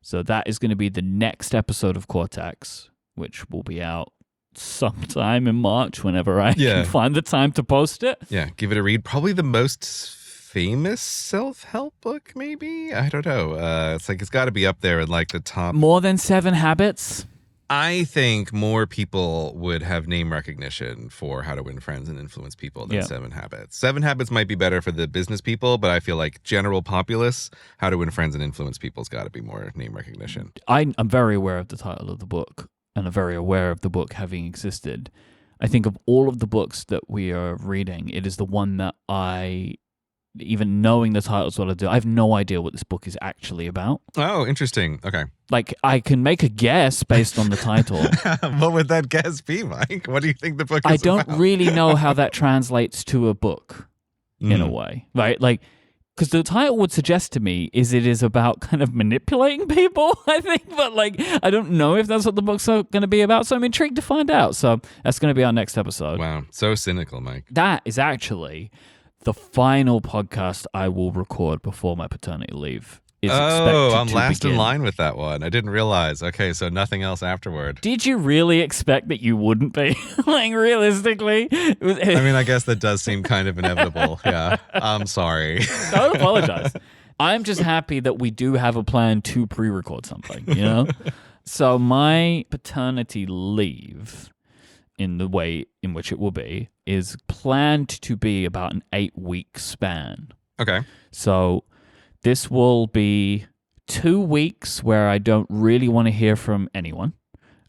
So that is going to be the next episode of Cortex, which will be out sometime in March whenever I can find the time to post it. Yeah, give it a read. Probably the most famous self-help book, maybe? I don't know. It's got to be up there in like the top. More than 7 Habits? I think more people would have name recognition for How to Win Friends and Influence People than 7 Habits. 7 Habits might be better for the business people, but I feel like general populace, How to Win Friends and Influence People's got to be more name recognition. I'm very aware of the title of the book and I'm very aware of the book having existed. I think of all of the books that we are reading, it is the one that I even knowing the title is what I do. I have no idea what this book is actually about. Oh, interesting. Okay. Like, I can make a guess based on the title. What would that guess be, Myke? What do you think the book is I don't about? really know how that translates to a book in a way, right? Like, because the title would suggest to me it is about kind of manipulating people, I think. But, like, I don't know if that's what the book's going to be about. So I'm intrigued to find out. So that's going to be our next episode. Wow. So cynical, Myke. That is actually the final podcast I will record before my paternity leave. I'm last in line with that one. I didn't realize. Okay, so nothing else afterward. Did you really expect that you wouldn't be? Like, realistically? I mean, I guess that does seem kind of inevitable. Yeah. I'm sorry. Don't apologize. I'm just happy that we do have a plan to pre-record something, you know? So my paternity leave, in the way in which it will be, is planned to be about an 8-week span. Okay. So this will be 2 weeks where I don't really want to hear from anyone.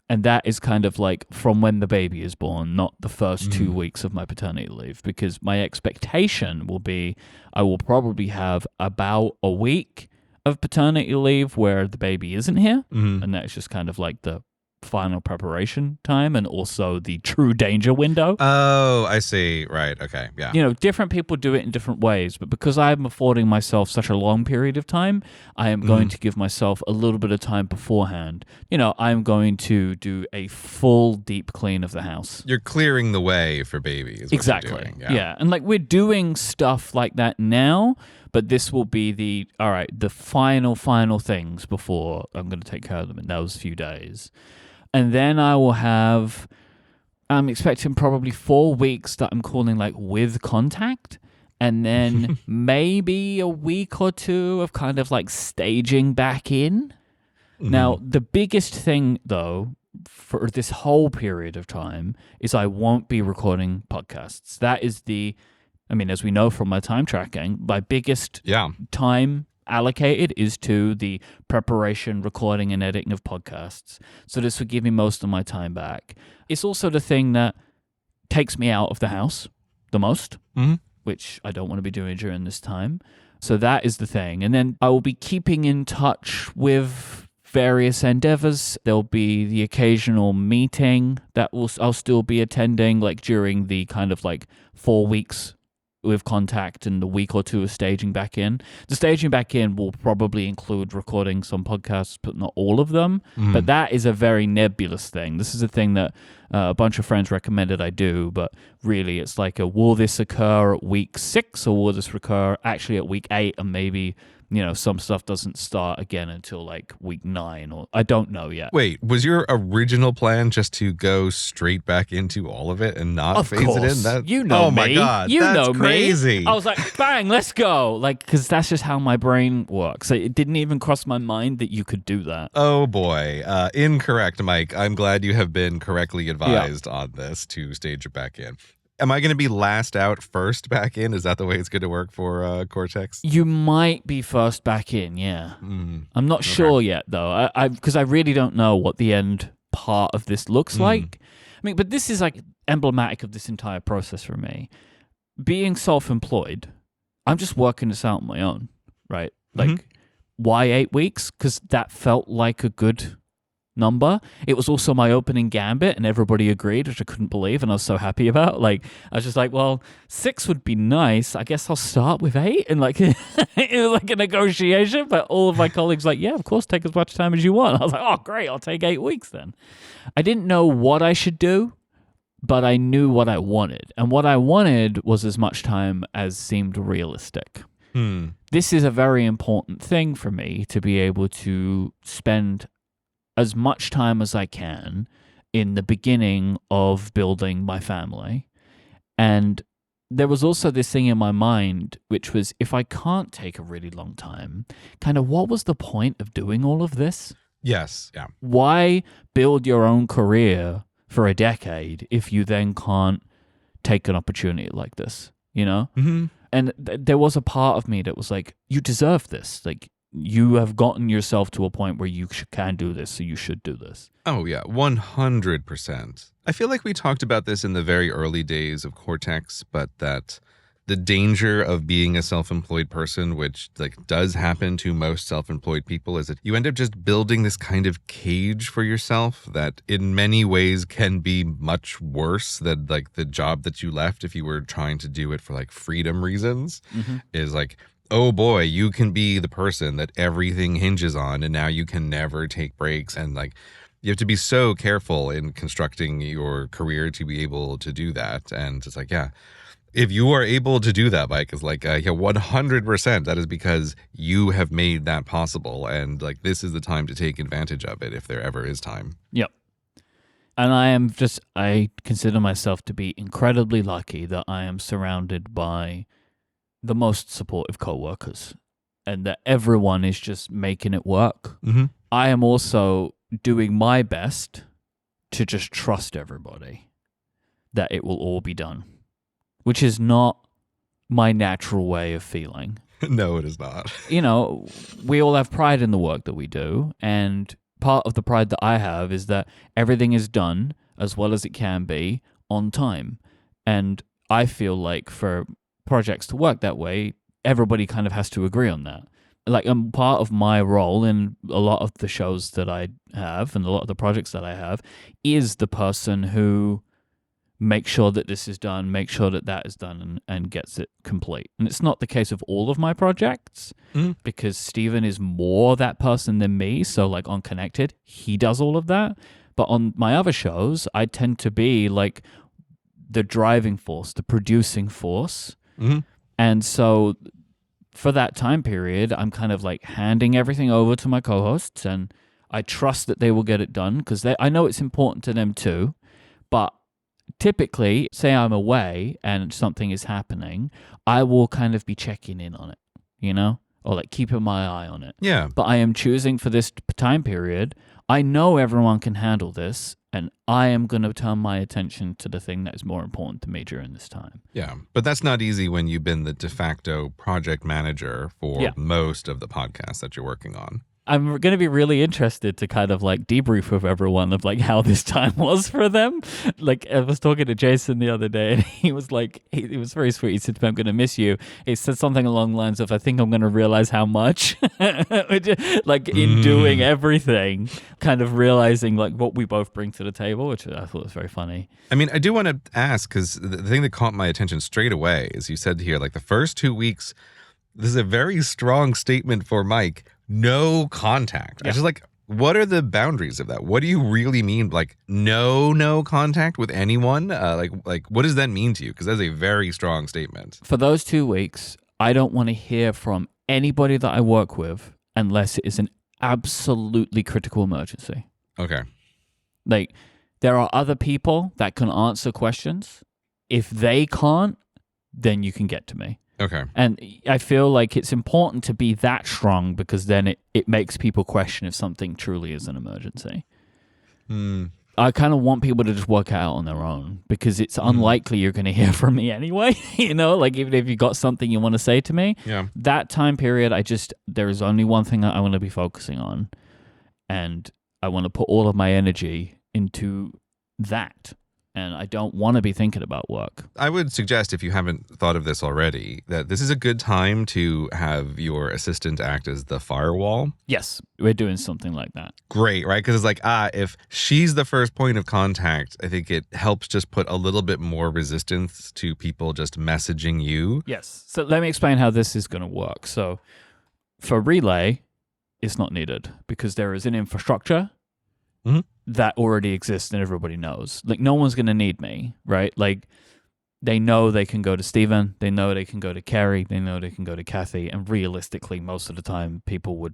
And that is kind of like from when the baby is born, not the first 2 weeks of my paternity leave. Because my expectation will be I will probably have about a week of paternity leave where the baby isn't here. And that's just kind of like the final preparation time and also the true danger window. Oh, I see. Right. Okay. Yeah. You know, different people do it in different ways, but because I'm affording myself such a long period of time, I am going to give myself a little bit of time beforehand. You know, I'm going to do a full deep clean of the house. You're clearing the way for babies. Exactly. Yeah. And like we're doing stuff like that now, but this will be the final things before I'm going to take care of them in those few days. And then I'm expecting probably 4 weeks that I'm calling like with contact. And then maybe a week or two of kind of like staging back in. Now, the biggest thing though, for this whole period of time is I won't be recording podcasts. That is as we know from my time tracking, my biggest time allocated is to the preparation, recording, and editing of podcasts. So this will give me most of my time back. It's also the thing that takes me out of the house the most, which I don't want to be doing during this time. So that is the thing. And then I will be keeping in touch with various endeavors. There'll be the occasional meeting that I'll still be attending, like during the kind of like 4 weeks with contact and the week or two of staging back in. The staging back in will probably include recording some podcasts, but not all of them. But that is a very nebulous thing. This is a thing that a bunch of friends recommended I do, but really it's like will this occur at week 6 or will this occur actually at week 8 and maybe, you know, some stuff doesn't start again until like week 9 or I don't know yet. Wait, was your original plan just to go straight back into all of it and not phase it in? You know oh me. My God, you that's know crazy. Me. I was like, bang, let's go. Like, because that's just how my brain works. It didn't even cross my mind that you could do that. Oh boy. Incorrect, Myke. I'm glad you have been correctly advised on this to stage it back in. Am I going to be last out, first back in? Is that the way it's going to work for Cortex? You might be first back in, yeah. I'm not sure yet, though, because I really don't know what the end part of this looks like. I mean, but this is like emblematic of this entire process for me. Being self-employed, I'm just working this out on my own, right? Like, why 8 weeks? Because that felt like a good number. It was also my opening gambit and everybody agreed, which I couldn't believe and I was so happy about. Like, I was just like, well, 6 would be nice. I guess I'll start with 8. And like, it was like a negotiation, but all of my colleagues like, yeah, of course, take as much time as you want. I was like, oh, great, I'll take 8 weeks then. I didn't know what I should do, but I knew what I wanted. And what I wanted was as much time as seemed realistic. This is a very important thing for me to be able to spend as much time as I can in the beginning of building my family. And there was also this thing in my mind, which was if I can't take a really long time, kind of what was the point of doing all of this? Yes. Yeah. Why build your own career for a decade if you then can't take an opportunity like this, you know? And there was a part of me that was like, you deserve this. Like, you have gotten yourself to a point where you can do this, so you should do this. Oh, yeah, 100%. I feel like we talked about this in the very early days of Cortex, but that the danger of being a self-employed person, which like does happen to most self-employed people, is that you end up just building this kind of cage for yourself that in many ways can be much worse than like the job that you left if you were trying to do it for like freedom reasons. Is like, oh boy, you can be the person that everything hinges on, and now you can never take breaks. And like, you have to be so careful in constructing your career to be able to do that. And it's like, yeah, if you are able to do that, Myke, is like, yeah, 100%. That is because you have made that possible. And like, this is the time to take advantage of it if there ever is time. Yep. And I consider myself to be incredibly lucky that I am surrounded by the most supportive coworkers and that everyone is just making it work. I am also doing my best to just trust everybody that it will all be done, which is not my natural way of feeling. No, it is not. You know, we all have pride in the work that we do, and part of the pride that I have is that everything is done as well as it can be on time. And I feel like for projects to work that way, everybody kind of has to agree on that. Like, part of my role in a lot of the shows that I have and a lot of the projects that I have is the person who makes sure that this is done, make sure that that is done, and gets it complete. And it's not the case of all of my projects because Steven is more that person than me. So like on Connected, he does all of that. But on my other shows, I tend to be like the driving force, the producing force. And so for that time period, I'm kind of like handing everything over to my co-hosts, and I trust that they will get it done because I know it's important to them too. But typically, say I'm away and something is happening, I will kind of be checking in on it, you know, or like keeping my eye on it. Yeah. But I am choosing for this time period. I know everyone can handle this, and I am going to turn my attention to the thing that is more important to me during this time. Yeah. But that's not easy when you've been the de facto project manager for most of the podcasts that you're working on. I'm going to be really interested to kind of like debrief with everyone of like how this time was for them. Like I was talking to Jason the other day and he was like, he was very sweet. He said, I'm going to miss you. He said something along the lines of, I think I'm going to realize how much, like in doing everything, kind of realizing like what we both bring to the table, which I thought was very funny. I mean, I do want to ask, because the thing that caught my attention straight away is you said here, like the first 2 weeks, this is a very strong statement for Myke. No contact. I was just like, what are the boundaries of that? What do you really mean? Like no contact with anyone? Like what does that mean to you? Because that's a very strong statement. For those 2 weeks, I don't want to hear from anybody that I work with unless it is an absolutely critical emergency. Okay. Like there are other people that can answer questions. If they can't, then you can get to me. Okay. And I feel like it's important to be that strong because then it makes people question if something truly is an emergency. I kind of want people to just work it out on their own because it's unlikely you're going to hear from me anyway. You know, like even if you got something you want to say to me, that time period, there is only one thing that I want to be focusing on. And I want to put all of my energy into that. And I don't want to be thinking about work. I would suggest, if you haven't thought of this already, that this is a good time to have your assistant act as the firewall. Yes, we're doing something like that. Great, right? Because it's like, if she's the first point of contact, I think it helps just put a little bit more resistance to people just messaging you. Yes. So let me explain how this is going to work. So for Relay, it's not needed because there is an infrastructure that already exists and everybody knows. Like no one's going to need me, right? Like they know they can go to Steven, they know they can go to Carrie, they know they can go to Kathy, and realistically most of the time people would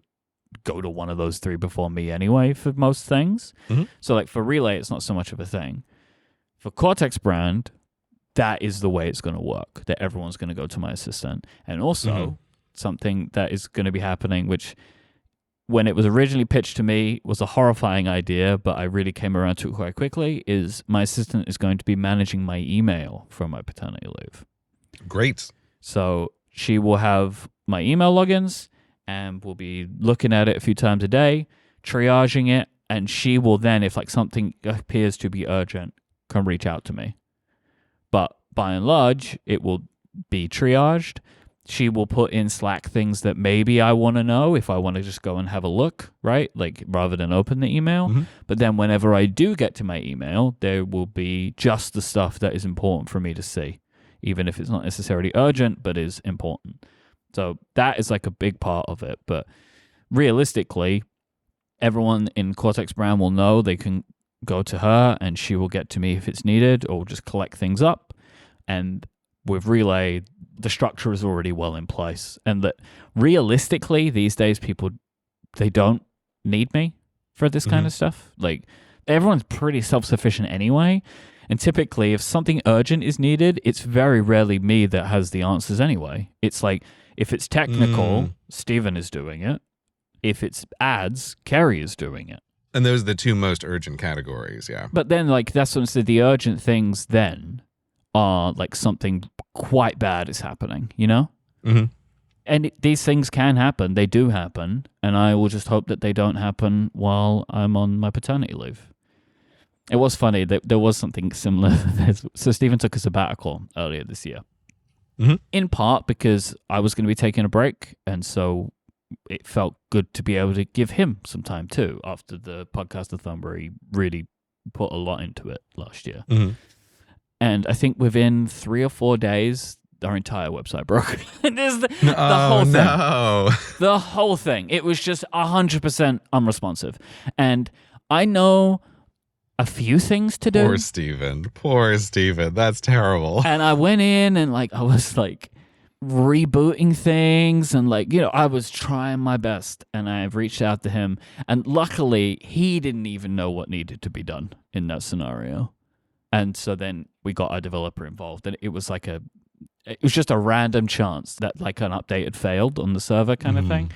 go to one of those three before me anyway for most things. So like for Relay, it's not so much of a thing. For Cortex brand, that is the way it's going to work, that everyone's going to go to my assistant. And also something that is going to be happening, which when it was originally pitched to me was a horrifying idea, but I really came around to it quite quickly, is my assistant is going to be managing my email from my paternity leave. Great. So she will have my email logins and we'll be looking at it a few times a day, triaging it, and she will then, if like something appears to be urgent, come reach out to me. But by and large, it will be triaged. She will put in Slack things that maybe I want to know if I want to just go and have a look, right? Like rather than open the email. Mm-hmm. But then whenever I do get to my email, there will be just the stuff that is important for me to see, even if it's not necessarily urgent, but is important. So that is like a big part of it. But realistically, everyone in Cortex Brand will know they can go to her and she will get to me if it's needed or just collect things up. And with Relay, the structure is already well in place. And that realistically, these days, people, they don't need me for this kind of stuff. Like, everyone's pretty self-sufficient anyway. And typically, if something urgent is needed, it's very rarely me that has the answers anyway. It's like, if it's technical, Steven is doing it. If it's ads, Kerry is doing it. And those are the two most urgent categories, yeah. But then, like, that's what I said, the urgent things then are like something quite bad is happening, you know? Mm-hmm. And these things can happen. They do happen. And I will just hope that they don't happen while I'm on my paternity leave. It was funny that there was something similar. So Stephen took a sabbatical earlier this year. Mm-hmm. In part because I was going to be taking a break. And so it felt good to be able to give him some time too after the podcast-a-thon where he really put a lot into it last year. Mm-hmm. And I think within 3 or 4 days, our entire website broke. The whole thing. No. The whole thing. It was just 100% unresponsive. And I know a few things to do. Poor Steven. That's terrible. And I went in and I was rebooting things and I was trying my best and I've reached out to him. And luckily, he didn't even know what needed to be done in that scenario. And so then we got our developer involved, and it was just a random chance that an update had failed on the server kind of thing.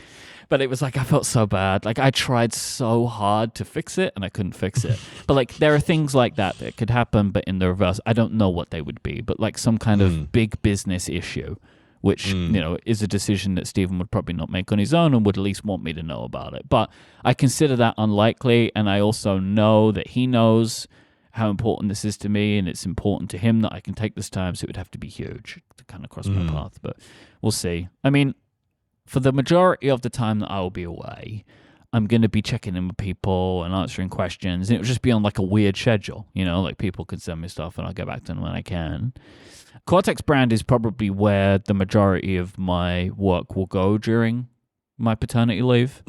But it was I felt so bad. I tried so hard to fix it and I couldn't fix it. But there are things like that could happen, but in the reverse, I don't know what they would be, but some kind of big business issue, which, is a decision that Stephen would probably not make on his own and would at least want me to know about it. But I consider that unlikely. And I also know that he knows how important this is to me, and it's important to him that I can take this time, so it would have to be huge to kind of cross my path, but we'll see. I mean, for the majority of the time that I will be away, I'm going to be checking in with people and answering questions, and it'll just be on a weird schedule, people can send me stuff and I'll get back to them when I can. Cortex Brand is probably where the majority of my work will go during my paternity leave,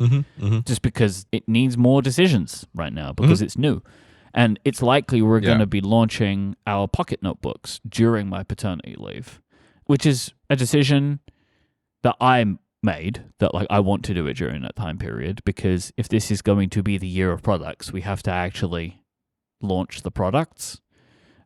just because it needs more decisions right now because it's new. And it's likely we're going to be launching our pocket notebooks during my paternity leave, which is a decision that I made that I want to do it during that time period, because if this is going to be the year of products, we have to actually launch the products.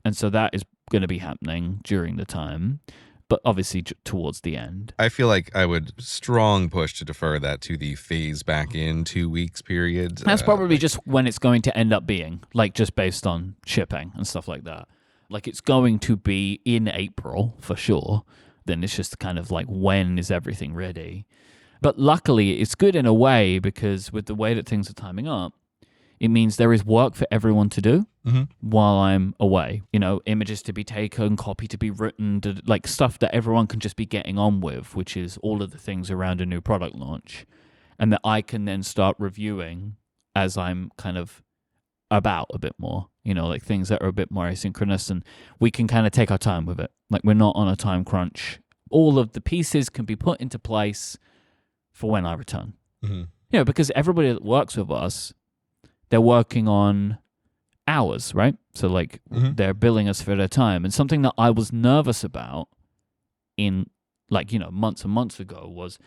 And so that is going to be happening during the time, but obviously towards the end. I feel like I would strong push to defer that to the phase back in 2 weeks period. That's probably just when it's going to end up being, just based on shipping and stuff like that. It's going to be in April for sure. Then it's just kind of when is everything ready? But luckily, it's good in a way, because with the way that things are timing up, it means there is work for everyone to do while I'm away. Images to be taken, copy to be written, stuff that everyone can just be getting on with, which is all of the things around a new product launch, and that I can then start reviewing as I'm kind of about a bit more, things that are a bit more asynchronous, and we can kind of take our time with it. We're not on a time crunch. All of the pieces can be put into place for when I return. Because everybody that works with us, they're working on hours, right? So they're billing us for their time. And something that I was nervous about in months and months ago was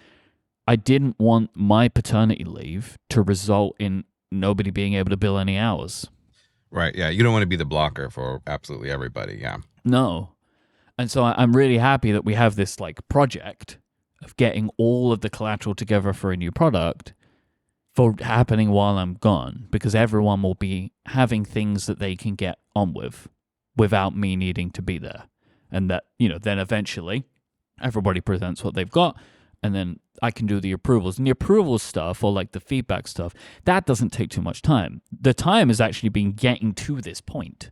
I didn't want my paternity leave to result in nobody being able to bill any hours. Right. Yeah. You don't want to be the blocker for absolutely everybody. Yeah. No. And so I'm really happy that we have this project of getting all of the collateral together for a new product for happening while I'm gone, because everyone will be having things that they can get on with without me needing to be there. And that, then eventually everybody presents what they've got, and then I can do the approvals. And the approvals stuff, or the feedback stuff, that doesn't take too much time. The time has actually been getting to this point.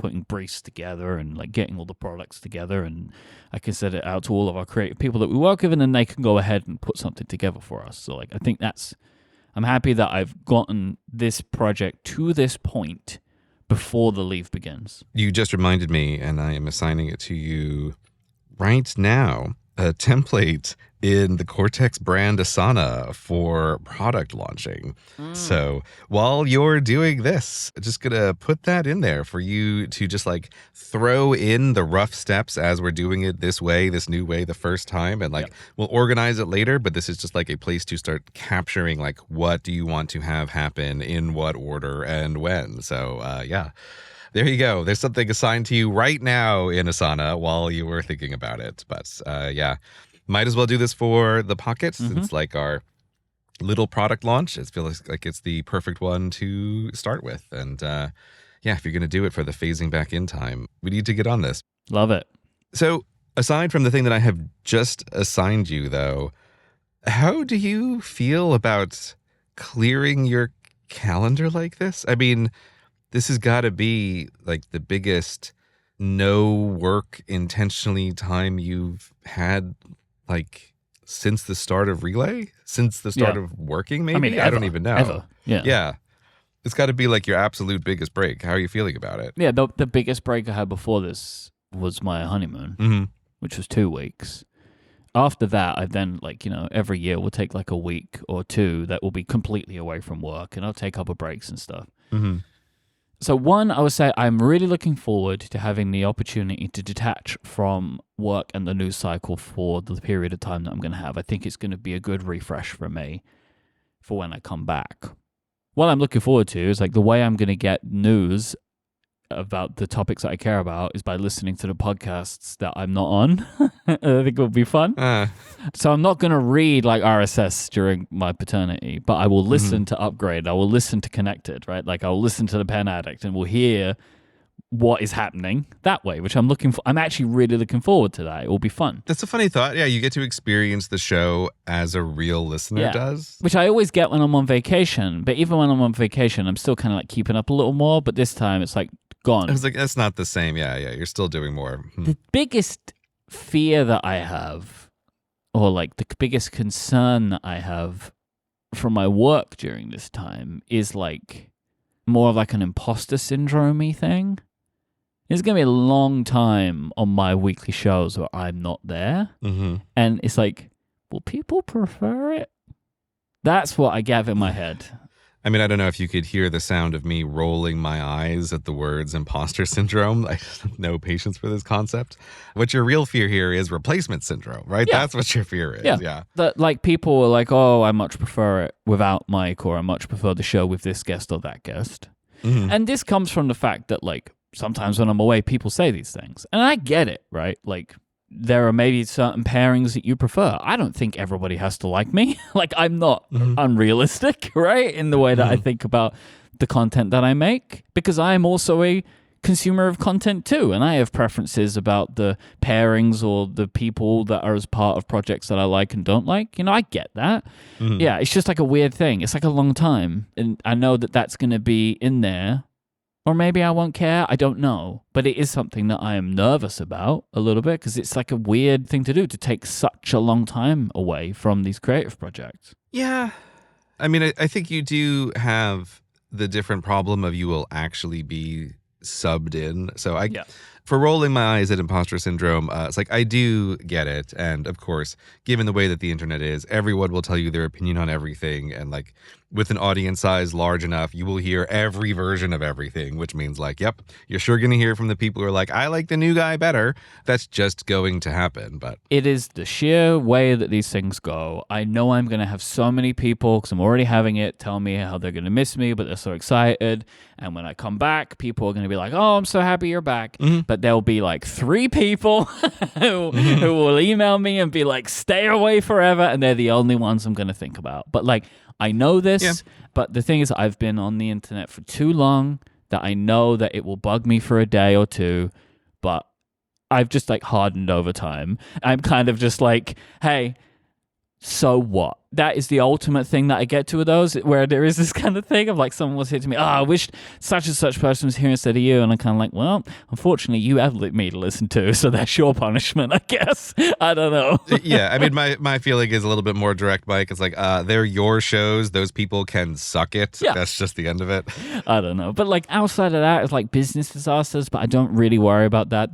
putting briefs together and like getting all the products together, and I can send it out to all of our creative people that we work with, and then they can go ahead and put something together for us. So like I think I'm happy that I've gotten this project to this point before the leave begins. You just reminded me, and I am assigning it to you right now, a template in the Cortex brand Asana for product launching. So while you're doing this, I'm just going to put that in there for you to just like throw in the rough steps as we're doing it this way, this new way the first time. And like, we'll organize it later, but this is just like a place to start capturing like, what do you want to have happen in what order and when? So yeah. There you go. There's something assigned to you right now in Asana while you were thinking about it. But yeah, might as well do this for the Pocket. It's like our little product launch. It feels like it's the perfect one to start with. And yeah, if you're going to do it for the phasing back in time, we need to get on this. Love it. So aside from the thing that I have just assigned you, though, how do you feel about clearing your calendar like this? I mean, this has got to be like the biggest no work intentionally time you've had, like since the start of Relay, since the start of working, maybe? I mean, I don't even know. Ever. Yeah. Yeah. It's got to be like your absolute biggest break. How are you feeling about it? Yeah, the biggest break I had before this was my honeymoon, which was 2 weeks. After that, I then, like, you know, every year we'll take like a week or two that will be completely away from work, and I'll take up breaks and stuff. So one, I would say I'm really looking forward to having the opportunity to detach from work and the news cycle for the period of time that I'm going to have. I think it's going to be a good refresh for me for when I come back. What I'm looking forward to is like the way I'm going to get news about the topics that I care about is by listening to the podcasts that I'm not on. I think it will be fun. So I'm not going to read like RSS during my paternity, but I will listen to Upgrade. I will listen to Connected, right? Like I'll listen to the Pen Addict and we'll hear what is happening that way, which I'm looking for. I'm actually really looking forward to that. It will be fun. That's a funny thought. Yeah, you get to experience the show as a real listener does. Which I always get when I'm on vacation. But even when I'm on vacation, I'm still kind of like keeping up a little more. But this time it's like gone. I was like, that's not the same. Yeah, you're still doing more. The biggest fear that I have, or like the biggest concern that I have from my work during this time is like more of like an imposter syndrome-y thing. It's going to be a long time on my weekly shows where I'm not there. And it's like, will people prefer it? That's what I get in my head. I mean, I don't know if you could hear the sound of me rolling my eyes at the words imposter syndrome. I have no patience for this concept. What your real fear here is replacement syndrome, right? Yeah. That's what your fear is. Yeah. That like people are like, oh, I much prefer it without Myke, or I much prefer the show with this guest or that guest. And this comes from the fact that like sometimes when I'm away, people say these things. And I get it, right? Like there are maybe certain pairings that you prefer. I don't think everybody has to like me. Like I'm not unrealistic, right? In the way that I think about the content that I make, because I'm also a consumer of content too. And I have preferences about the pairings or the people that are as part of projects that I like and don't like. You know, I get that. Yeah, it's just like a weird thing. It's like a long time. And I know that that's going to be in there. Or maybe I won't care. I don't know. But it is something that I am nervous about a little bit, because it's like a weird thing to do, to take such a long time away from these creative projects. Yeah. I mean, I think you do have the different problem of you will actually be subbed in. So for rolling my eyes at imposter syndrome, it's like I do get it. And of course, given the way that the internet is, everyone will tell you their opinion on everything. And like with an audience size large enough, you will hear every version of everything, which means like, yep, you're sure going to hear from the people who are like, I like the new guy better. That's just going to happen. But it is the sheer way that these things go. I know I'm going to have so many people, because I'm already having it, tell me how they're going to miss me, but they're so excited. And when I come back, people are going to be like, oh, I'm so happy you're back. But there'll be like 3 people who will email me and be like, stay away forever. And they're the only ones I'm going to think about. But like, I know this, but the thing is, I've been on the internet for too long that I know that it will bug me for a day or two, but I've just like hardened over time. I'm kind of just like, hey, so what? That is the ultimate thing that I get to with those, where there is this kind of thing of like someone will say to me, I wish such and such person was here instead of you. And I'm kind of like, well, unfortunately, you have me to listen to, so that's your punishment, I guess. I don't know. Yeah, I mean, my feeling is a little bit more direct, Mike. It's like, they're your shows. Those people can suck it. Yeah. That's just the end of it. I don't know. But like outside of that, it's like business disasters, but I don't really worry about that.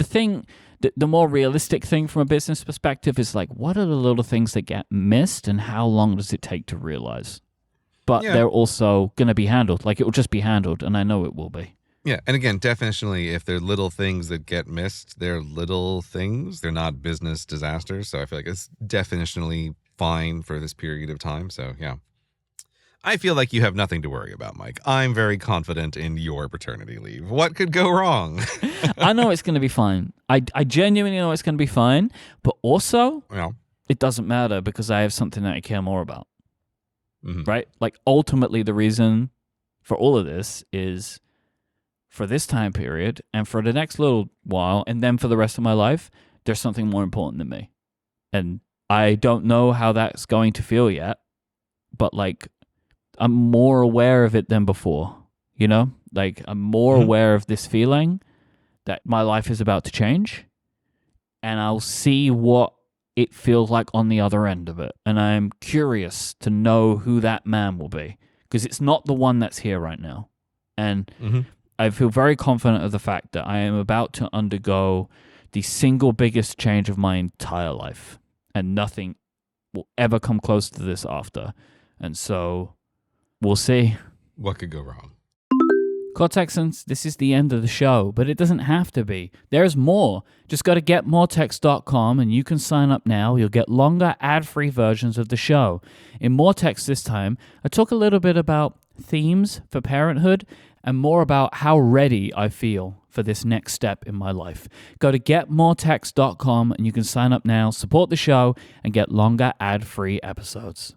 The more realistic thing from a business perspective is like, what are the little things that get missed and how long does it take to realize? But they're also going to be handled. Like, it will just be handled, and I know it will be. Yeah, and again, definitionally, if they're little things that get missed, they're little things. They're not business disasters. So I feel like it's definitionally fine for this period of time. So, yeah. I feel like you have nothing to worry about, Mike. I'm very confident in your paternity leave. What could go wrong? I know it's going to be fine. I genuinely know it's going to be fine, but also it doesn't matter because I have something that I care more about, right? Like ultimately the reason for all of this is for this time period and for the next little while and then for the rest of my life, there's something more important than me. And I don't know how that's going to feel yet, but like, I'm more aware of it than before, you know? Like, I'm more aware of this feeling that my life is about to change, and I'll see what it feels like on the other end of it. And I'm curious to know who that man will be, because it's not the one that's here right now. And I feel very confident of the fact that I am about to undergo the single biggest change of my entire life, and nothing will ever come close to this after. And so we'll see. What could go wrong? Cortexans, this is the end of the show, but it doesn't have to be. There's more. Just go to getmoretex.com and you can sign up now. You'll get longer ad-free versions of the show. In Moretex this time, I talk a little bit about themes for parenthood and more about how ready I feel for this next step in my life. Go to getmoretex.com and you can sign up now, support the show, and get longer ad-free episodes.